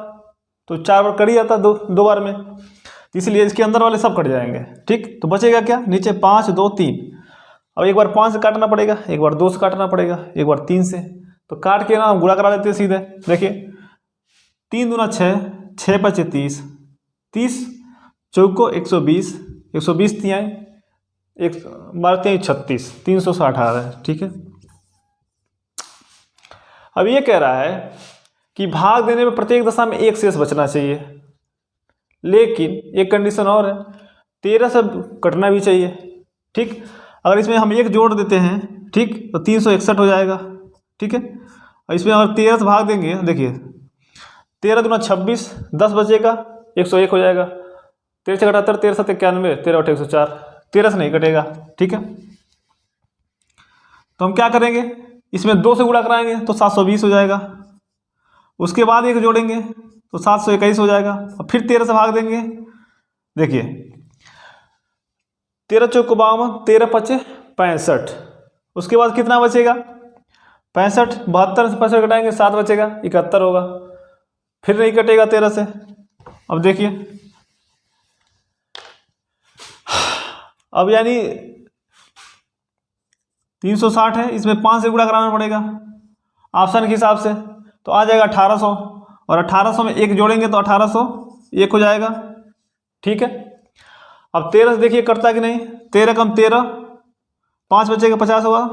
तो 4 बार कट ही जाता 2 बार में, इसलिए इसके अंदर वाले सब कट जाएंगे। ठीक, तो बचेगा क्या, नीचे 5 2 3। अब एक बार 5 से काटना पड़ेगा, एक बार 2 से काटना पड़ेगा, एक बार 3 से। तो काट के ना हम गुणा करा देते हैं सीधे। देखिए 3 दूना 6, 6 5 30, 30 चौको 120, 120 तिहाई एक मारते हैं 36, 360 आ रहा है। ठीक है, अब ये कह रहा है कि भाग देने में प्रत्येक दशा में 1 शेष बचना चाहिए, लेकिन एक कंडीशन और है, 13 से कटना भी चाहिए। ठीक, अगर इसमें हम 1 जोड़ देते हैं, ठीक, तो 361 हो जाएगा। ठीक है, और इसमें अगर 13 से भाग देंगे, देखिए 13 दूना 26, 10 बचेगा, 101 हो जाएगा। 13 से 78, 13 7 91, 13 8 104, 13 से नहीं कटेगा। ठीक है, तो हम क्या करेंगे, इसमें 2 से गुणा कराएंगे तो 720 हो जाएगा। उसके बाद 1 जोड़ेंगे तो 721 हो जाएगा, और फिर 13 से भाग देंगे। देखिए 13 चौको 52, 13 5 65, उसके बाद कितना बचेगा 65, 72 से 65 घटाएंगे 7 बचेगा, 71 होगा। फिर नहीं कटेगा 13 से। अब देखिए, अब यानी 360 है, इसमें 5 से गुणा कराना पड़ेगा ऑप्शन के हिसाब से, तो आ जाएगा 1800, और 1800 में 1 जोड़ेंगे तो 1801 हो जाएगा। ठीक है, अब 13 से देखिए कटता कि नहीं, 13 कम 13, 5 बचेगा 50 होगा,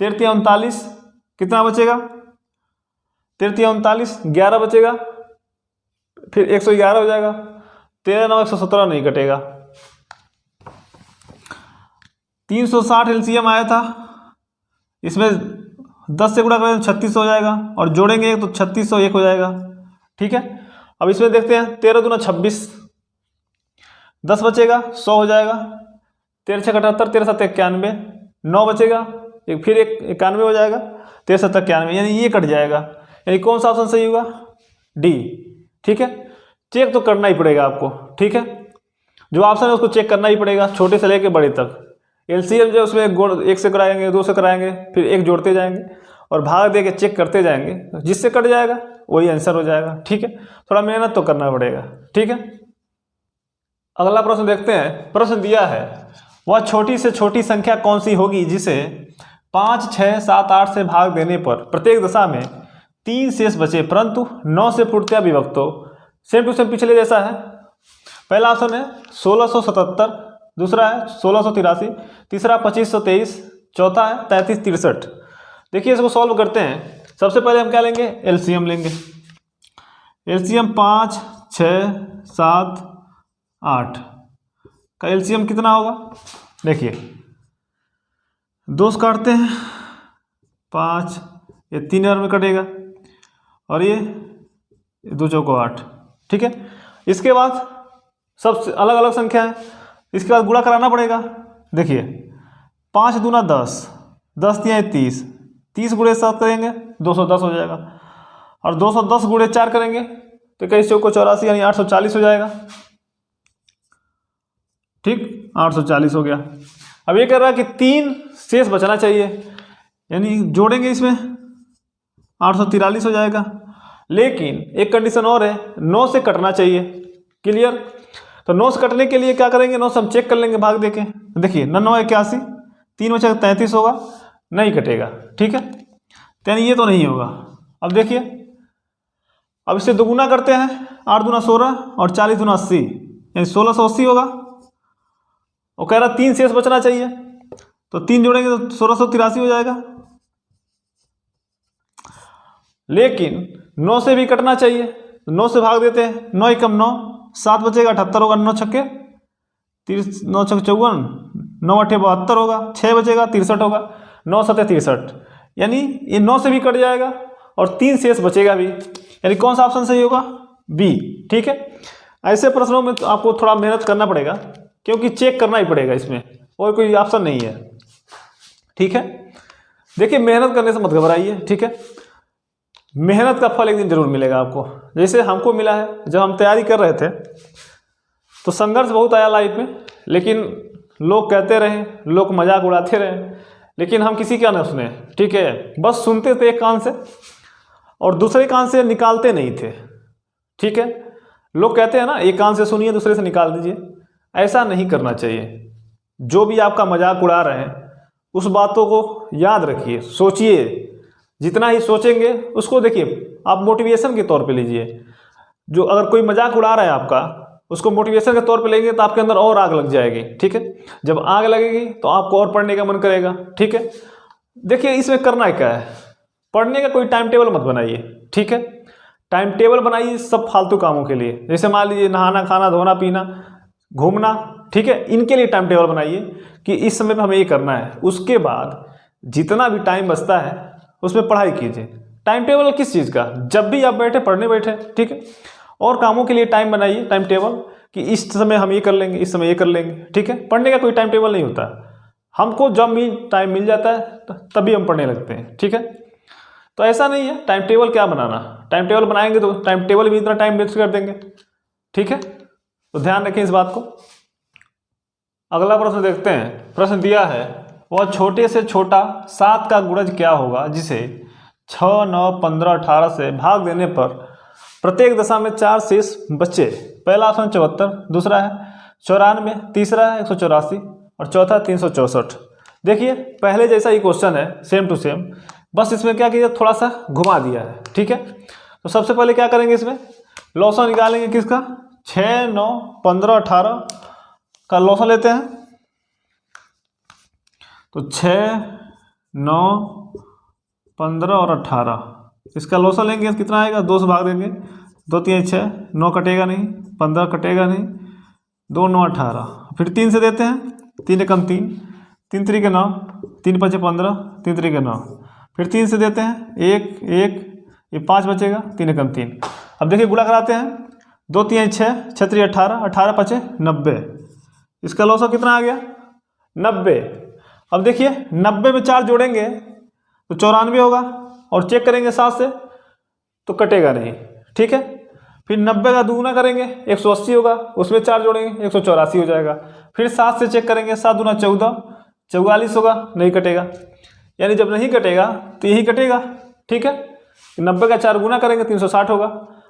13 3 39, कितना बचेगा 13 3 39, 11 बचेगा, फिर 111 हो जाएगा। 13 9 117 नहीं कटेगा। 360 एलसीएम आया था, इसमें 10 से गुणा करें तो 36 हो जाएगा, और जोड़ेंगे तो 3601 हो जाएगा। ठीक है, अब इसमें देखते हैं 13 दूना 26, 10 बचेगा 100 हो जाएगा। 13 6 78, 13 7 91, 9 बचेगा, फिर 91 हो जाएगा, 13 7 91, यानी ये कट जाएगा। यानी कौन सा ऑप्शन सही होगा, डी। ठीक है, चेक तो करना ही पड़ेगा आपको। ठीक है, जो ऑप्शन है उसको चेक करना ही पड़ेगा, छोटे से लेके बड़े तक। एलसीएम जो उसमें 1 से कराएंगे, 2 से कराएंगे, फिर 1 जोड़ते जाएंगे और भाग दे के चेक करते जाएंगे, जिससे कट जाएगा वही आंसर हो जाएगा। ठीक है, थोड़ा मेहनत तो करना पड़ेगा। ठीक है, अगला प्रश्न देखते हैं। प्रश्न दिया है, वह छोटी से छोटी संख्या कौन सी होगी जिसे 5 6 7 8 से भाग देने पर प्रत्येक दशा में 3 शेष बचे परंतु 9 से पूर्णतया विभक्त हो। सेम टू सेम पिछले जैसा है। पहला ऑप्शन है 1677, दूसरा है 1683, तीसरा 2523, चौथा है 3363। देखिए इसको सॉल्व करते हैं। सबसे पहले हम क्या लेंगे, एलसीएम लेंगे। एलसीएम 5 6 7 8 का एलसीएम कितना होगा, देखिए 2 से काटते हैं 5, ये 3 बार में कटेगा, और ये 2 चौको 8। ठीक है, इसके बाद सब अलग अलग संख्या है, इसके बाद गुणा कराना पड़ेगा। देखिए 5 दूना 10, 10 तिहाई 30, 30 गुणे 7 करेंगे 210 हो जाएगा, और 210 गुणे 4 करेंगे तो 21 चौको 84, यानी 840 हो जाएगा। ठीक, 840 हो गया। अब ये कह रहा है कि 3 शेष बचना चाहिए, यानी जोड़ेंगे इसमें 843 हो जाएगा, लेकिन एक कंडीशन और है, 9 से कटना चाहिए। क्लियर, तो 9 से कटने के लिए क्या करेंगे, 9 से हम चेक कर लेंगे भाग देके। देखिए 9 9 81, 3 बचा 33 होगा, नहीं कटेगा। ठीक है, यानी ये तो नहीं होगा। अब देखिए, अब इसे दोगुना करते हैं, 8 दूना 16 और 40 दूना 80, यानी 1680 होगा। वो कह रहा 3 शेष बचना चाहिए, तो 3 जोड़ेंगे तो 1683 हो जाएगा, लेकिन 9 से भी कटना चाहिए, 9 से भाग देते हैं। 9 एकम 9, 7 बचेगा 78 होगा, 9 छक्के 9 छक्के 54, 9 अट्ठे 72 होगा, 6 बचेगा 63 होगा, 9 सत्ते 63, यानी ये 9 से भी कट जाएगा और 3 शेष बचेगा भी, यानी कौन सा ऑप्शन सही होगा, बी। ठीक है, ऐसे प्रश्नों में तो आपको थोड़ा मेहनत करना पड़ेगा, क्योंकि चेक करना ही पड़ेगा, इसमें और कोई ऑप्शन नहीं है। ठीक है, देखिए मेहनत करने से मत घबराइए, ठीक है। मेहनत का फल एक दिन जरूर मिलेगा आपको। जैसे हमको मिला है, जब हम तैयारी कर रहे थे तो संघर्ष बहुत आया लाइफ में, लेकिन लोग कहते रहे, लोग मजाक उड़ाते रहे, लेकिन हम किसी का ना सुने, ठीक है। बस सुनते थे एक कान से और दूसरे कान से निकालते नहीं थे, ठीक है। लोग कहते हैं ना, एक कान से सुनिए दूसरे से निकाल दीजिए, ऐसा नहीं करना चाहिए। जो भी आपका मजाक उड़ा रहे हैं उस बातों को याद रखिए, सोचिए, जितना ही सोचेंगे उसको देखिए आप मोटिवेशन के तौर पे लीजिए। जो अगर कोई मजाक उड़ा रहा है आपका, उसको मोटिवेशन के तौर पे लेंगे तो आपके अंदर और आग लग जाएगी, ठीक है। जब आग लगेगी तो आपको और पढ़ने का मन करेगा, ठीक है। देखिए इसमें करना क्या है, पढ़ने का कोई टाइम टेबल मत बनाइए, ठीक है। टाइम टेबल बनाइए सब फालतू कामों के लिए, जैसे मान लीजिए नहाना, खाना, धोना, पीना, घूमना, ठीक है। इनके लिए टाइम टेबल बनाइए कि इस समय पे हमें ये करना है। उसके बाद जितना भी टाइम बचता है उसमें पढ़ाई कीजिए। टाइम टेबल किस चीज़ का, जब भी आप बैठे पढ़ने बैठे, ठीक है। और कामों के लिए टाइम बनाइए, टाइम टेबल कि इस समय हम ये कर लेंगे, इस समय ये कर लेंगे, ठीक है। पढ़ने का कोई टाइम टेबल नहीं होता, हमको जब भी टाइम मिल जाता है तभी हम पढ़ने लगते हैं, ठीक है। तो ऐसा नहीं है, टाइम टेबल क्या बनाना, टाइम टेबल बनाएंगे तो टाइम टेबल भी इतना टाइम वेस्ट कर देंगे, ठीक है। तो ध्यान रखें इस बात को। अगला प्रश्न देखते हैं। प्रश्न दिया है, वह छोटे से छोटा 7 का गुणज क्या होगा जिसे 6, 9, 15, 18 से भाग देने पर प्रत्येक दशा में 4 शेष बचे। पहला ऑप्शन 74, दूसरा है 94, तीसरा है 184 और चौथा 364। देखिए पहले जैसा ही क्वेश्चन है, सेम टू सेम, बस इसमें क्या किया, थोड़ा सा घुमा दिया है, ठीक है। तो सबसे पहले क्या करेंगे, इसमें लॉसा निकालेंगे किसका, 6, 9, 15, 18 का लॉसा लेते हैं। तो 6, 9, 15 और 18 इसका लॉसा लेंगे, कितना आएगा, 2 से भाग देंगे, 2 3 6, 9 कटेगा नहीं, 15 कटेगा नहीं, 2 9 18, फिर 3 से देते हैं, 3 एकम 3, 3 3 के 9, 3 5 15, 3 3 के 9, फिर 3 से देते हैं, 1 1, ये 5 बचेगा, 3 एकम 3। अब देखिए गुणा कराते हैं, 2 3 6, 6 3 18, 18 5 90, इसका लॉसा कितना आ गया, 90। अब देखिए 90 में 4 जोड़ेंगे तो 94 होगा, और चेक करेंगे 7 से तो कटेगा नहीं, ठीक है। फिर 90 का दुगुना करेंगे 180 होगा, उसमें 4 जोड़ेंगे 184 हो जाएगा। फिर 7 से चेक करेंगे, 7 दूना 14, 44 होगा, नहीं कटेगा। यानी जब नहीं कटेगा तो यही कटेगा, ठीक है। 90 का 4 गुना करेंगे 360 होगा,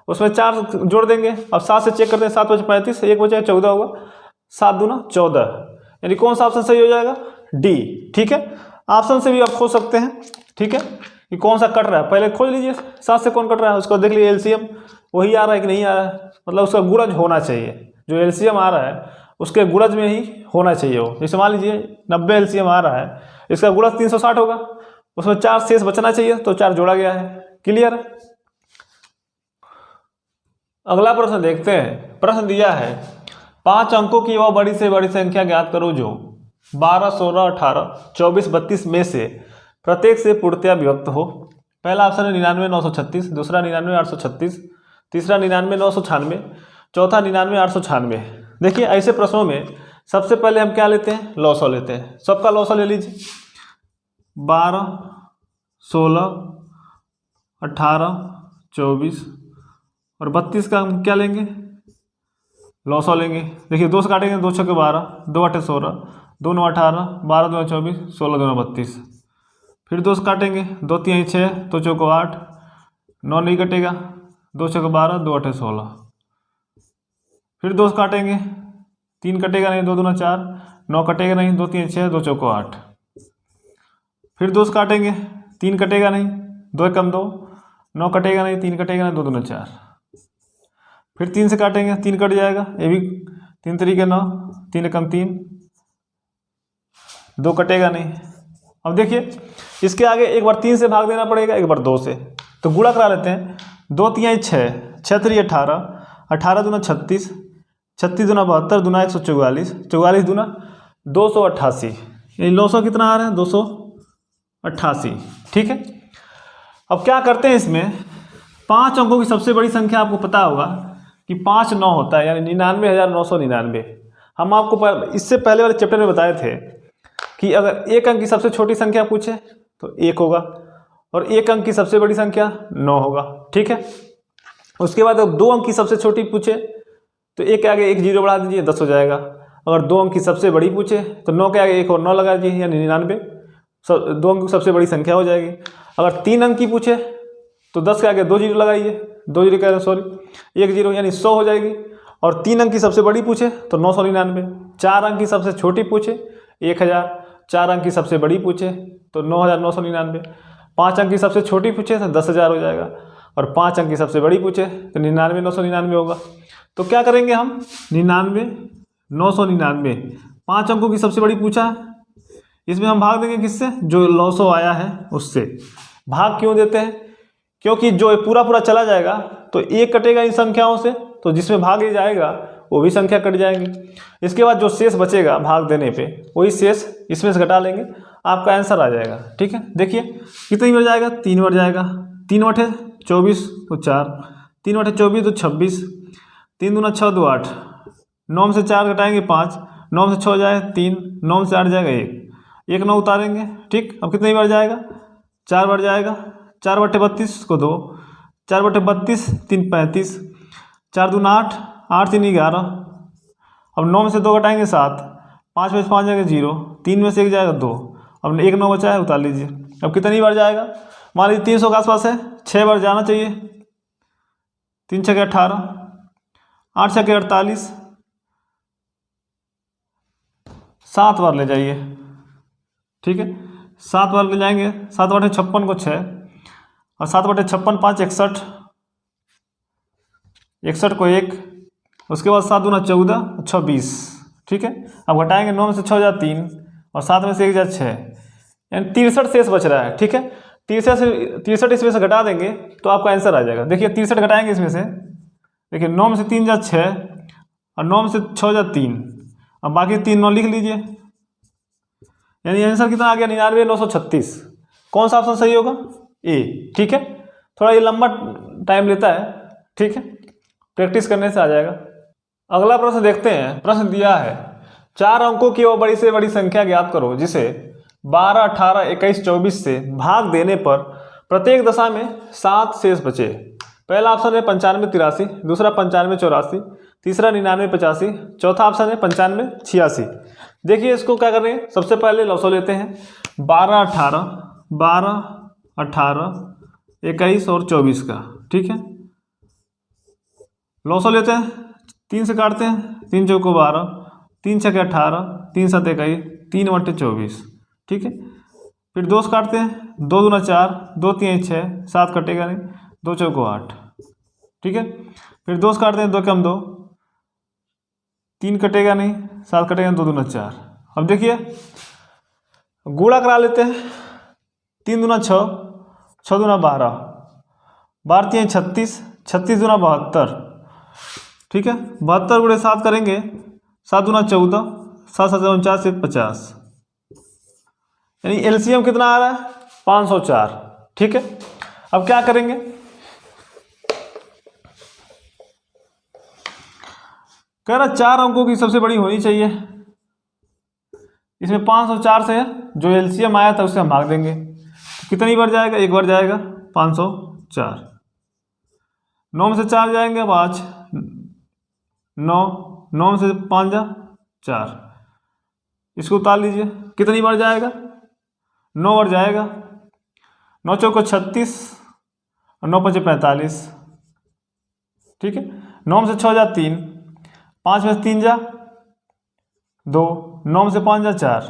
उसमें 4 जोड़ देंगे। अब 7 से चेक करते हैं, 7 बचे 35, 1 बचे 14 होगा, 7 दूना 14। यानी कौन सा ऑप्शन सही हो जाएगा, डी, ठीक है। ऑप्शन से भी आप खोज सकते हैं, ठीक है, कि कौन सा कट रहा है। पहले खोज लीजिए 7 से कौन कट रहा है, उसको देख लीजिए एलसीएम वही आ रहा है कि नहीं आ रहा है, मतलब उसका गुणज होना चाहिए। जो एलसीएम आ रहा है उसके गुणज में ही होना चाहिए वो। जैसे मान लीजिए 90 एलसीएम आ रहा है, इसका गुणज 360 होगा, उसमें 4 शेष बचना चाहिए, तो 4 जोड़ा गया है, क्लियर है। अगला प्रश्न देखते हैं। प्रश्न दिया है, 5 अंकों की वह बड़ी से बड़ी संख्या ज्ञात करो जो 12, 16, 18, 24, 32 में से प्रत्येक से पूर्णतया विभक्त हो। पहला ऑप्शन है 99, 936, दूसरा 99, 836, तीसरा 99, 996, चौथा 99, 896। देखिए ऐसे प्रश्नों में सबसे पहले हम क्या लेते हैं, लॉसा लेते हैं। सबका लॉसा ले लीजिए, 12, 16, 18, 24 और 32 का हम क्या लेंगे, लॉसा लेंगे। देखिए 2 से काटेंगे, 2 छक्के 12, 2 8 16, 2 9 18, 12 2 24, 16 2 32। फिर 2 से काटेंगे, 2 3 6, 2 चौको 8, 9 नहीं कटेगा, 2 छक्के 12, 2 8 16। फिर 2 से काटेंगे, 3 कटेगा नहीं, 2 दूना 4, 9 कटेगा नहीं, 2 3 6, 2 चौको 8। फिर 2 से काटेंगे, 3 कटेगा नहीं, 2 एकम 2, 9 कटेगा नहीं, 3 कटेगा नहीं, 2 दूना 4। फिर 3 से काटेंगे, 3 कट जाएगा, ये भी 3 3 9, 3 एकम 3, 2 कटेगा नहीं। अब देखिए इसके आगे एक बार 3 से भाग देना पड़ेगा, एक बार 2 से, तो गुणा करा लेते हैं। 2 3 6, 6 3 18, 18 दूना 36, 36 दूना 72, दूना 144, 44 दूना 288। ये 900 कितना आ रहा है, 288, ठीक है। अब क्या करते हैं, इसमें 5 अंकों की सबसे बड़ी संख्या आपको पता होगा कि 5 9 होता है, यानी 99,999। हम आपको इससे पहले वाले चैप्टर में बताए थे कि अगर एक अंक की सबसे छोटी संख्या पूछे तो 1 होगा, और 1 अंक की सबसे बड़ी संख्या 9 होगा। ठीक है, उसके बाद अब 2 अंक की सबसे छोटी पूछे तो 1 के आगे 1 जीरो बढ़ा दीजिए, 10 हो जाएगा। अगर 2 अंक की सबसे बड़ी पूछे तो 9 के आगे 1 और 9 लगा दीजिए, यानी 99। 2 अंक की सबसे बड़ी संख्या हो जाएगी। अगर 3 अंक की पूछे तो 10 के आगे 2 जीरो लगाइए, 2 जीरो कह रहे सॉरी 1 जीरो, यानी 100 हो जाएगी। और 3 अंक की सबसे बड़ी पूछे तो 999। 4 अंक की सबसे छोटी पूछे 1000, 4 अंक की सबसे बड़ी पूछे तो 9999। 5 अंक की सबसे छोटी पूछे तो 10,000 हो जाएगा, और 5 अंक की सबसे बड़ी पूछे तो 99,999 होगा। तो क्या करेंगे हम, 99,999 5 अंकों की सबसे बड़ी पूछा है, इसमें हम भाग देंगे किससे, जो 900 आया है उससे। भाग क्यों देते हैं, क्योंकि जो पूरा पूरा चला जाएगा तो 1 कटेगा इन संख्याओं से, तो जिसमें भाग ये जाएगा वो भी संख्या कट जाएगी। इसके बाद जो शेष बचेगा भाग देने पे, वही शेष इसमें से घटा लेंगे, आपका आंसर आ जाएगा। ठीक है, देखिए कितनी बार जाएगा, 3 बार जाएगा। 3 बटे 24 तो 4, 3 बटे 24 तो 26, 3 दूना 6 दो 8, 9 में से 4 घटाएंगे 5, 9 में से 6 जाए 3, 9 में से 8 जाएगा 1, 1 9 उतारेंगे। ठीक, अब कितनी बार जाएगा, 4 बार जाएगा। 4 बटे 32 को 2, 4 बटे 32, 3 35, 4 दूना 8, 8 3 11। अब 9 में से 2 घटाएंगे 7, 5 में से 5 जाएगा 0, 3 में से 1 जाएगा 2, अब 1 9 बचा है उतार लीजिए। अब कितनी बार जाएगा, मान लीजिए 300 के आसपास है, 6 बार जाना चाहिए। 3 छः 18, 8 छः 48, 7 बार ले जाइए। ठीक है, 7 बार ले जाएंगे। 7 बटे 56 को 6, और 7 बटे 56 5 61, 61 को 1, उसके बाद 7 दूना 14 26। ठीक है, अब घटाएंगे, 9 में से 6 जा 3, और 7 में से 1 जा 6, यानी 63 शेष बच रहा है। ठीक है, 63 इसमें से घटा देंगे तो आपका आंसर आ जाएगा। देखिए 63 घटाएंगे इसमें से, देखिए 9 में से 3 जा 6, और 9 में से 6 जा 3, अब बाकी 3 9 लिख लीजिए, यानी आंसर कितना आ गया, 99,936। कौन सा ऑप्शन सही होगा, ए। ठीक है, थोड़ा ये लंबा टाइम लेता है। ठीक है, प्रैक्टिस करने से आ जाएगा। अगला प्रश्न देखते हैं। प्रश्न दिया है, 4 अंकों की वो बड़ी से बड़ी संख्या ज्ञात करो जिसे 12, 18, 21, 24 से भाग देने पर प्रत्येक दशा में 7 शेष बचे। पहला ऑप्शन है 95 83, दूसरा 95 84, तीसरा 99 85, चौथा ऑप्शन है 95 86। देखिए इसको क्या कर रहे हैं, सबसे पहले लौसो लेते हैं। 12 18, 21 और 24 का। ठीक है, लौसो लेते हैं, 3 से काटते हैं, 3 चौको 12, 3 छक्के 18, 3 7 21, 3 बटे 24। ठीक है, फिर 2 से काटते हैं, 2 दूना 4, 2 3 6, 7 कटेगा नहीं, 2 चौको 8। ठीक है, फिर 2 से काटते हैं, 2 कम 2, 3 कटेगा नहीं, 7 कटेगा, 2 दूना 4। अब देखिए गुणा करा लेते हैं, 3 दूना 6, 6 दूना 12, 12 3 36, 36 दूना 72। ठीक है, 72 गुणे 7 करेंगे, 7 दूना 14, 7 7 49 50, यानी एलसीएम कितना आ रहा है, 504। ठीक है, अब क्या करेंगे, कह रहा 4 अंकों की सबसे बड़ी होनी चाहिए। इसमें 504 से जो एलसीएम आया था उससे हम भाग देंगे, तो कितनी बार जाएगा, 1 बार जाएगा, 504। 9 में से 4 जाएंगे 5, 9, 9 में से 5 जा 4, इसको उतार लीजिए, कितनी बार जाएगा, 9 बार जाएगा। 9 चौको 36, और 9 पचे 45। ठीक है, 9 में से 6 जा 3, 5 में से 3 जा 2, 9 में से 5 जा 4,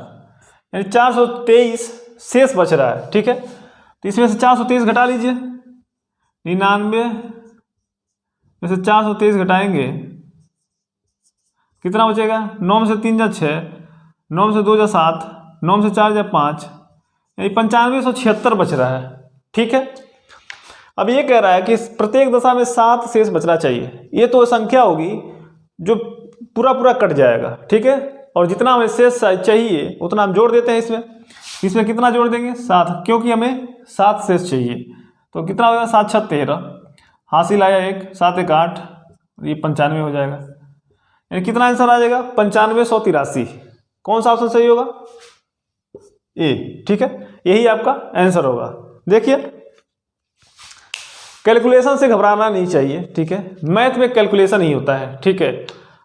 यानी 423 शेष बच रहा है। ठीक है, तो इसमें से 423 घटा लीजिए, 99 में से 423 घटाएंगे, कितना बचेगा, 9 में से 3 जा 6, 9 में से 2 जा 7, 9 में से 4 जा 5, यानी 9576 बच रहा है। ठीक है, अब ये कह रहा है कि प्रत्येक दशा में 7 शेष बचना चाहिए। ये तो संख्या होगी जो पूरा पूरा कट जाएगा। ठीक है, और जितना हमें शेष चाहिए उतना हम जोड़ देते हैं इसमें। इसमें कितना जोड़ देंगे, 7, क्योंकि हमें 7 शेष चाहिए। तो कितना होगा, 7 6 13, हासिल आया 1, 7 1 8, ये 95 हो जाएगा। यानी कितना आंसर आ जाएगा, 9583। कौन सा ऑप्शन सही होगा, ए। ठीक है, यही आपका आंसर होगा। देखिए, कैलकुलेशन से घबराना नहीं चाहिए, ठीक है। मैथ में कैलकुलेशन ही होता है, ठीक है।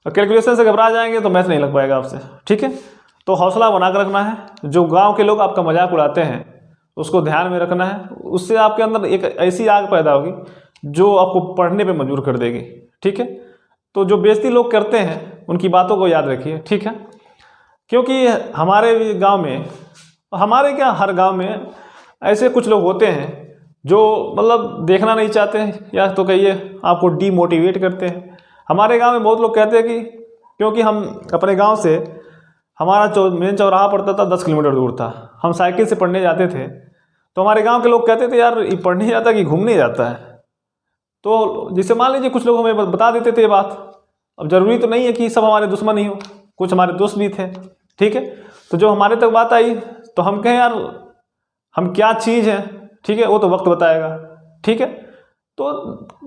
और कैलकुलेशन से घबरा जाएंगे तो मैथ नहीं लग पाएगा आपसे, ठीक है। तो हौसला बनाकर रखना है। जो गांव के लोग आपका मजाक उड़ाते हैं उसको ध्यान में रखना है। उससे आपके अंदर एक ऐसी आग पैदा होगी जो आपको पढ़ने पे मजबूर कर देगी, ठीक है। तो जो बेइज्जती लोग करते हैं उनकी बातों को याद रखिए, ठीक है। क्योंकि हमारे गांव में, हमारे क्या हर गांव में ऐसे कुछ लोग होते हैं जो मतलब देखना नहीं चाहते हैं, या तो कहिए आपको डीमोटिवेट करते हैं। हमारे गांव में बहुत लोग कहते हैं कि क्योंकि हम अपने गांव से, हमारा मेन चौराहा पड़ता था 10 किलोमीटर दूर था, हम साइकिल से पढ़ने जाते थे। तो हमारे गांव के लोग कहते थे यार ये पढ़ने जाता कि घूमने जाता है। तो जिसे मान लीजिए कुछ लोग हमें बता देते थे ये बात। अब जरूरी तो नहीं है कि सब हमारे दुश्मन ही हो, कुछ हमारे दोस्त भी थे, ठीक है। तो जो हमारे तक बात आई तो हम कहें यार हम क्या चीज़ है, ठीक है, वो तो वक्त बताएगा, ठीक है। तो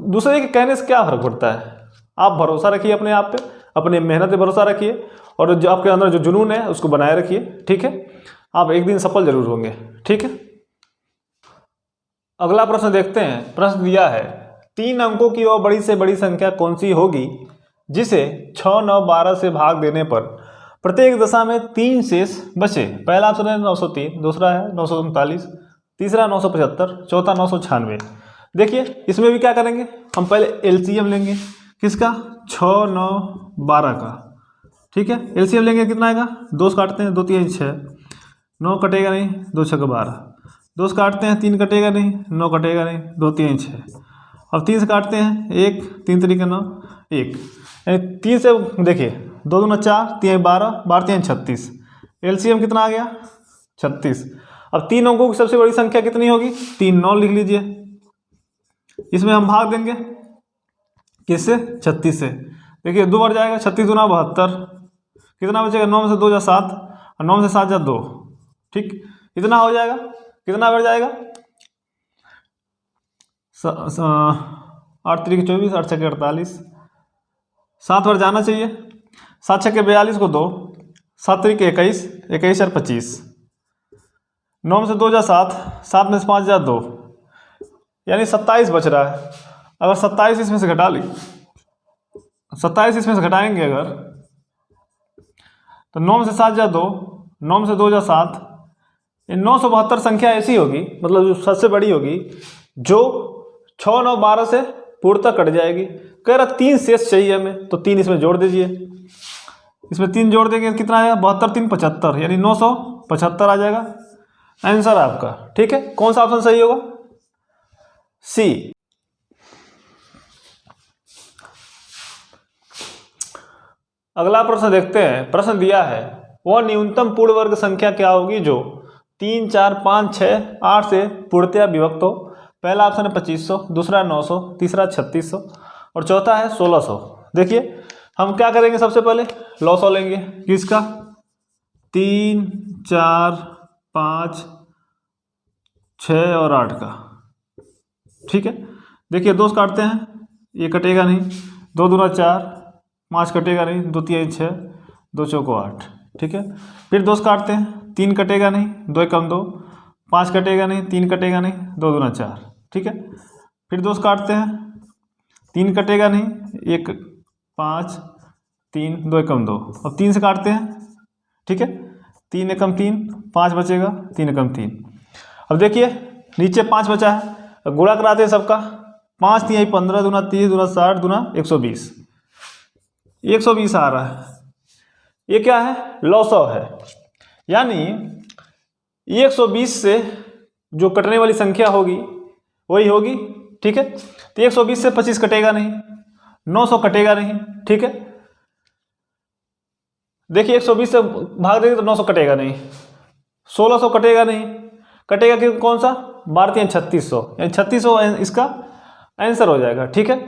दूसरे के कहने से क्या फर्क पड़ता है। आप भरोसा रखिए अपने आप पे, अपने मेहनत पे भरोसा रखिए, और जो आपके अंदर जो जुनून है उसको बनाए रखिए, ठीक है। आप एक दिन सफल जरूर होंगे, ठीक है। अगला प्रश्न देखते हैं। प्रश्न दिया है 3 अंकों की और बड़ी से बड़ी संख्या कौन सी होगी जिसे 6, 9, 12 से भाग देने पर प्रत्येक दशा में 3 शेष बचे। पहला ऑप्शन है 903, दूसरा है 939, तीसरा 975, चौथा 996। देखिए इसमें भी क्या करेंगे, हम पहले एलसीएम लेंगे। किसका? 6, 9, 12 का, ठीक है। एलसीएम लेंगे, कितना आएगा? 2 से काटते हैं, 2 3 6, 9 कटेगा नहीं, 2 6 12, 2 से काटते हैं, 3 कटेगा नहीं, 9 कटेगा नहीं, 2 3 6। अब 3 से काटते हैं, 1 3 3 9 1, यानी 3 से देखिए 2 दूना 4, 3 12, 12 3 36। एलसीएम कितना आ गया? 36। अब 3 अंकों की सबसे बड़ी संख्या कितनी होगी? 3 9 लिख लीजिए। इसमें हम भाग देंगे किससे? 36 से। देखिए 2 बढ़ जाएगा, 36 दूना 72, कितना बचेगा? 9 में से 2 जा 7, और 9 में से 7 जा 2, ठीक, इतना हो जाएगा। कितना बढ़ जाएगा? 8 3 24, 8 6 48, 7 बार जाना चाहिए। 7 6 42 को 2, 7 3 21, 21 और 25, 9 में से 2 जा 7, 7 में से 5 जा 2, यानी 27 बच रहा है। अगर 27 इसमें से घटा ली, 27 इसमें से घटाएंगे अगर, तो 9 में से 7 जा 2, 9 में से 2 जा 7, 972 संख्या ऐसी होगी, मतलब जो सबसे बड़ी होगी, जो 6 9 12 से पूर्णतः कट जाएगी। कह रहा 3 शेष चाहिए हमें, तो 3 इसमें जोड़ दीजिए। इसमें 3 जोड़ देंगे, कितना आएगा? 72 3 75, यानी 975 आ जाएगा आंसर आपका, ठीक है। कौन सा ऑप्शन सही होगा? सी। अगला प्रश्न देखते हैं। प्रश्न दिया है वह न्यूनतम पूर्ण वर्ग संख्या क्या होगी जो 3 4 5 6 8 से पूर्णतया विभक्त हो। पहला ऑप्शन है 2500, दूसरा 900, तीसरा 3600 और चौथा है 1600। देखिए हम क्या करेंगे, सबसे पहले लॉसो लेंगे। किसका? 3 4 5 6 और 8 का, ठीक है। देखिए 2 से काटते हैं, ये कटेगा नहीं, 2 दूना 4, 5 कटेगा नहीं, 2 3 6, 2 चौको 8, ठीक है। फिर 2 से काटते हैं, 3 कटेगा नहीं, 2 कम 2, 5 कटेगा नहीं, 3 कटेगा नहीं, 2 दूना 4, ठीक है। फिर 2 से काटते हैं, 3 कटेगा नहीं, 1 5 3, 2 कम 2, और 3 से काटते हैं, ठीक है। 3 एकम 3, 5 बचेगा, 3 एकम 3। अब देखिए नीचे 5 बचा है, गुणा कराते हैं सबका। 5 3 15, दूना 30, दूना 60, दूना 120, 120 आ रहा है। ये क्या है? लॉसो है, यानी 120 से जो कटने वाली संख्या होगी वही होगी, ठीक है। तो 120 से 25 कटेगा नहीं, 900 कटेगा नहीं, ठीक है। देखिए 120 से भाग देंगे तो 900 कटेगा नहीं, 1600 कटेगा नहीं, कटेगा कि कौन सा? 12 3 3600, यानी 3600 इसका आंसर हो जाएगा, ठीक है।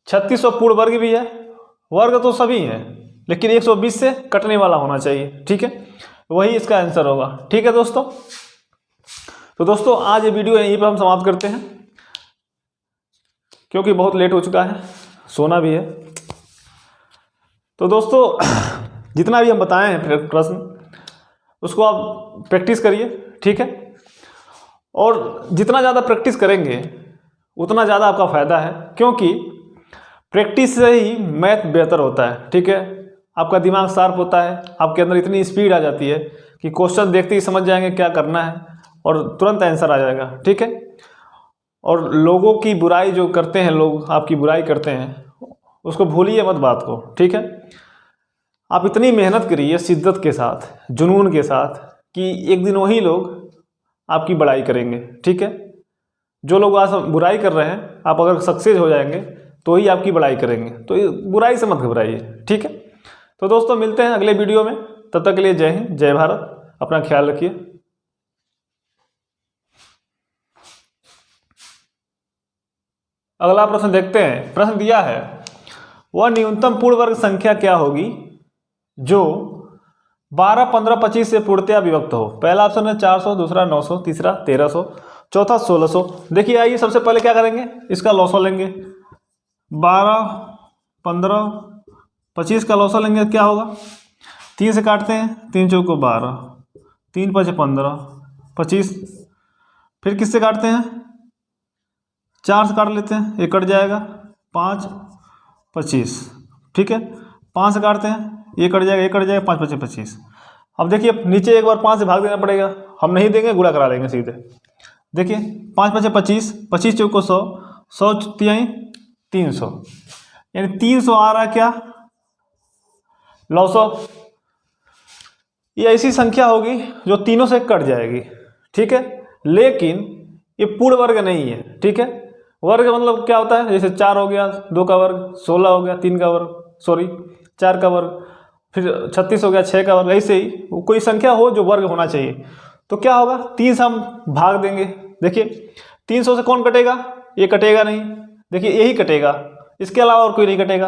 3600 पूर्ण वर्ग भी है, वर्ग तो सभी हैं, लेकिन 120 से कटने वाला होना चाहिए, ठीक है, वही इसका आंसर होगा, ठीक है दोस्तों। तो दोस्तों आज ये वीडियो यहीं पर हम समाप्त करते हैं, क्योंकि बहुत लेट हो चुका है, सोना भी है। तो दोस्तों जितना भी हम बताए हैं प्रश्न, उसको आप प्रैक्टिस करिए, ठीक है। और जितना ज़्यादा प्रैक्टिस करेंगे उतना ज़्यादा आपका फ़ायदा है, क्योंकि प्रैक्टिस से ही मैथ बेहतर होता है। ठीक है, आपका दिमाग शार्प होता है, आपके अंदर इतनी स्पीड आ जाती है कि क्वेश्चन देखते ही समझ जाएंगे क्या करना है और तुरंत आंसर आ जाएगा। ठीक है, और लोगों की बुराई जो करते हैं, लोग आपकी बुराई करते हैं, उसको भूलिए मत बात को। ठीक है, आप इतनी मेहनत करिए शिद्दत के साथ, जुनून के साथ, कि एक दिन वही लोग आपकी बड़ाई करेंगे। ठीक है, जो लोग आज बुराई कर रहे हैं, आप अगर सक्सेस हो जाएंगे तो ही आपकी बड़ाई करेंगे, तो बुराई से मत घबराइए। ठीक है, तो दोस्तों मिलते हैं अगले वीडियो में, तब तक के लिए जय हिंद, जय भारत, अपना ख्याल रखिए। अगला प्रश्न देखते हैं। प्रश्न दिया है, वह न्यूनतम पूर्ण वर्ग संख्या क्या होगी जो 12, 15, 25 से पूर्णतया विभक्त हो। पहला ऑप्शन है 400, दूसरा 900, तीसरा 1300, चौथा 1600। देखिए आइए सबसे पहले क्या करेंगे, इसका लॉसो लेंगे। 12, 15, 25 का लॉसो लेंगे, क्या होगा, 3 से काटते हैं, 3 चौको 12, 3 5 15, 25। फिर किससे काटते हैं, 4 से काट लेते हैं, ये कट जाएगा, 5 25। ठीक है, 5 से काटते हैं, ये कट जाएगा, ये कट जाएगा, 5 5 25। अब देखिए नीचे एक बार 5 से भाग देना पड़ेगा, हम नहीं देंगे, गुणा करा देंगे सीधे। देखिए 5 5 25, 25 चौको 100, 100 तिहाई 300, यानी 300 आ रहा है क्या, लॉसो। ये ऐसी संख्या होगी जो तीनों से कट जाएगी। ठीक है, लेकिन ये पूर्ण वर्ग नहीं है। ठीक है, वर्ग मतलब क्या होता है, जैसे 4 हो गया 2 का वर्ग, 16 हो गया 3 का वर्ग, 4 का वर्ग, फिर 36 हो गया 6 का वर्ग। ऐसे ही कोई संख्या हो जो वर्ग होना चाहिए, तो क्या होगा, 3 से हम भाग देंगे। देखिए 300 से कौन कटेगा, ये कटेगा नहीं, देखिए यही कटेगा, इसके अलावा और कोई नहीं कटेगा,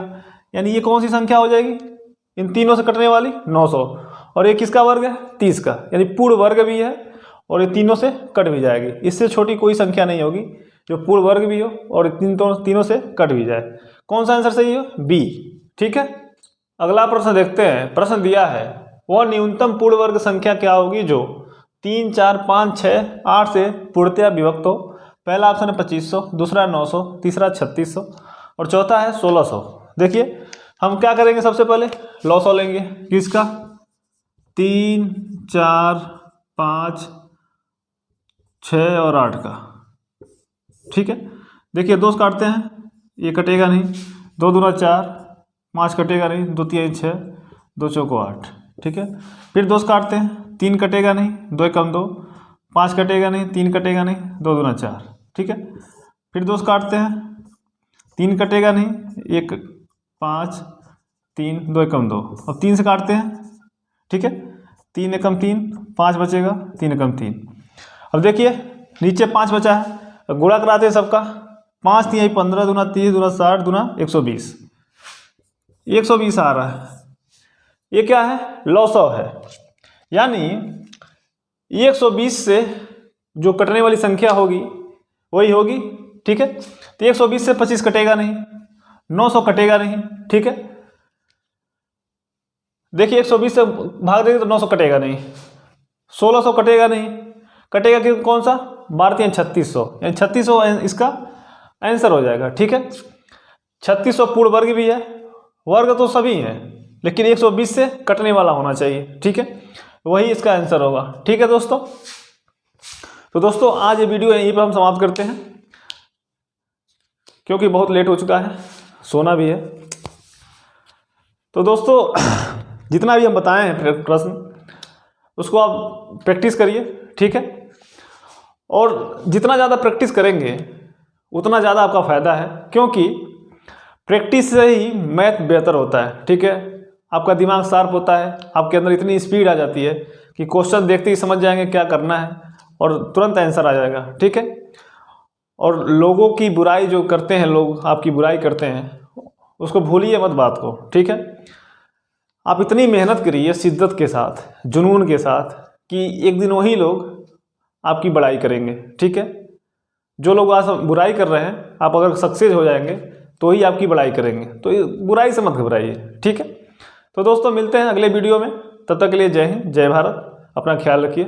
यानी ये कौन सी संख्या हो जाएगी, इन तीनों से कटने वाली 900। और ये किसका वर्ग है, 30 का, यानी पूर्ण वर्ग भी है और ये तीनों से कट भी जाएगी। इससे छोटी कोई संख्या नहीं होगी जो पूर्ण वर्ग भी हो और तीनों से कट भी जाए। कौन सा आंसर सही हो, बी। ठीक है, अगला प्रश्न देखते हैं। प्रश्न दिया है, वह न्यूनतम पूर्ण वर्ग संख्या क्या होगी जो 3, 4, 5, 6, 8 से पूर्णतया विभक्त हो। पहला ऑप्शन है 2500, दूसरा 900, तीसरा 3600 और चौथा है 1600। देखिए हम क्या करेंगे, सबसे पहले लॉसो लेंगे, किसका, 3, 4, 5, 6 और 8 का। ठीक है, देखिए 2 से काटते हैं, ये कटेगा नहीं, 2 दूना 4, 5 कटेगा नहीं, 2 3 6, 2 चौको 8। ठीक है, फिर 2 से काटते हैं, 3 कटेगा नहीं, 2 कम 2, 5 कटेगा नहीं, 3 कटेगा नहीं, 2 दूना 4। ठीक है, फिर 2 से काटते हैं, 3 कटेगा नहीं, 1 5, 3 2 कम 2, अब 3 से काटते हैं। ठीक है, 3 एकम 3, 5 बचेगा, 3 एकम 3। अब देखिए नीचे 5 बचा है, गुणा कराते हैं सबका, 5 3 15, दूना 30, दूना 60, दूना 120, 120 आ रहा है। ये क्या है, लॉसो है, यानी 120 से जो कटने वाली संख्या होगी वही होगी। ठीक है, तो 120 से 25 कटेगा नहीं, 900 कटेगा नहीं। ठीक है, देखिए 120 से भाग देंगे तो 900 कटेगा नहीं, 1600 कटेगा नहीं, कटेगा कि कौन सा, 12 3600, यानी 3600 इसका आंसर हो जाएगा। ठीक है, 3600 पूर्ण वर्ग भी है, वर्ग तो सभी हैं, लेकिन 120 से कटने वाला होना चाहिए। ठीक है, वही इसका आंसर होगा। ठीक है दोस्तों, तो दोस्तों आज ये वीडियो यहीं पर हम समाप्त करते हैं, क्योंकि बहुत लेट हो चुका है, सोना भी है। तो दोस्तों जितना भी हम बताए हैं प्रश्न, उसको आप प्रैक्टिस करिए। ठीक है, और जितना ज़्यादा प्रैक्टिस करेंगे उतना ज़्यादा आपका फ़ायदा है, क्योंकि प्रैक्टिस से ही मैथ बेहतर होता है। ठीक है, आपका दिमाग शार्प होता है, आपके अंदर इतनी स्पीड आ जाती है कि क्वेश्चन देखते ही समझ जाएंगे क्या करना है और तुरंत आंसर आ जाएगा। ठीक है, और लोगों की बुराई जो करते हैं, लोग आपकी बुराई करते हैं, उसको भूलिए मत बात को। ठीक है, आप इतनी मेहनत करिए शिद्दत के साथ, जुनून के साथ, कि एक दिन वही लोग आपकी बड़ाई करेंगे। ठीक है, जो लोग आज बुराई कर रहे हैं, आप अगर सक्सेस हो जाएंगे तो ही आपकी बड़ाई करेंगे, तो बुराई से मत घबराइए। ठीक है, तो दोस्तों मिलते हैं अगले वीडियो में, तब तक के लिए जय हिंद, जय भारत, अपना ख्याल रखिए।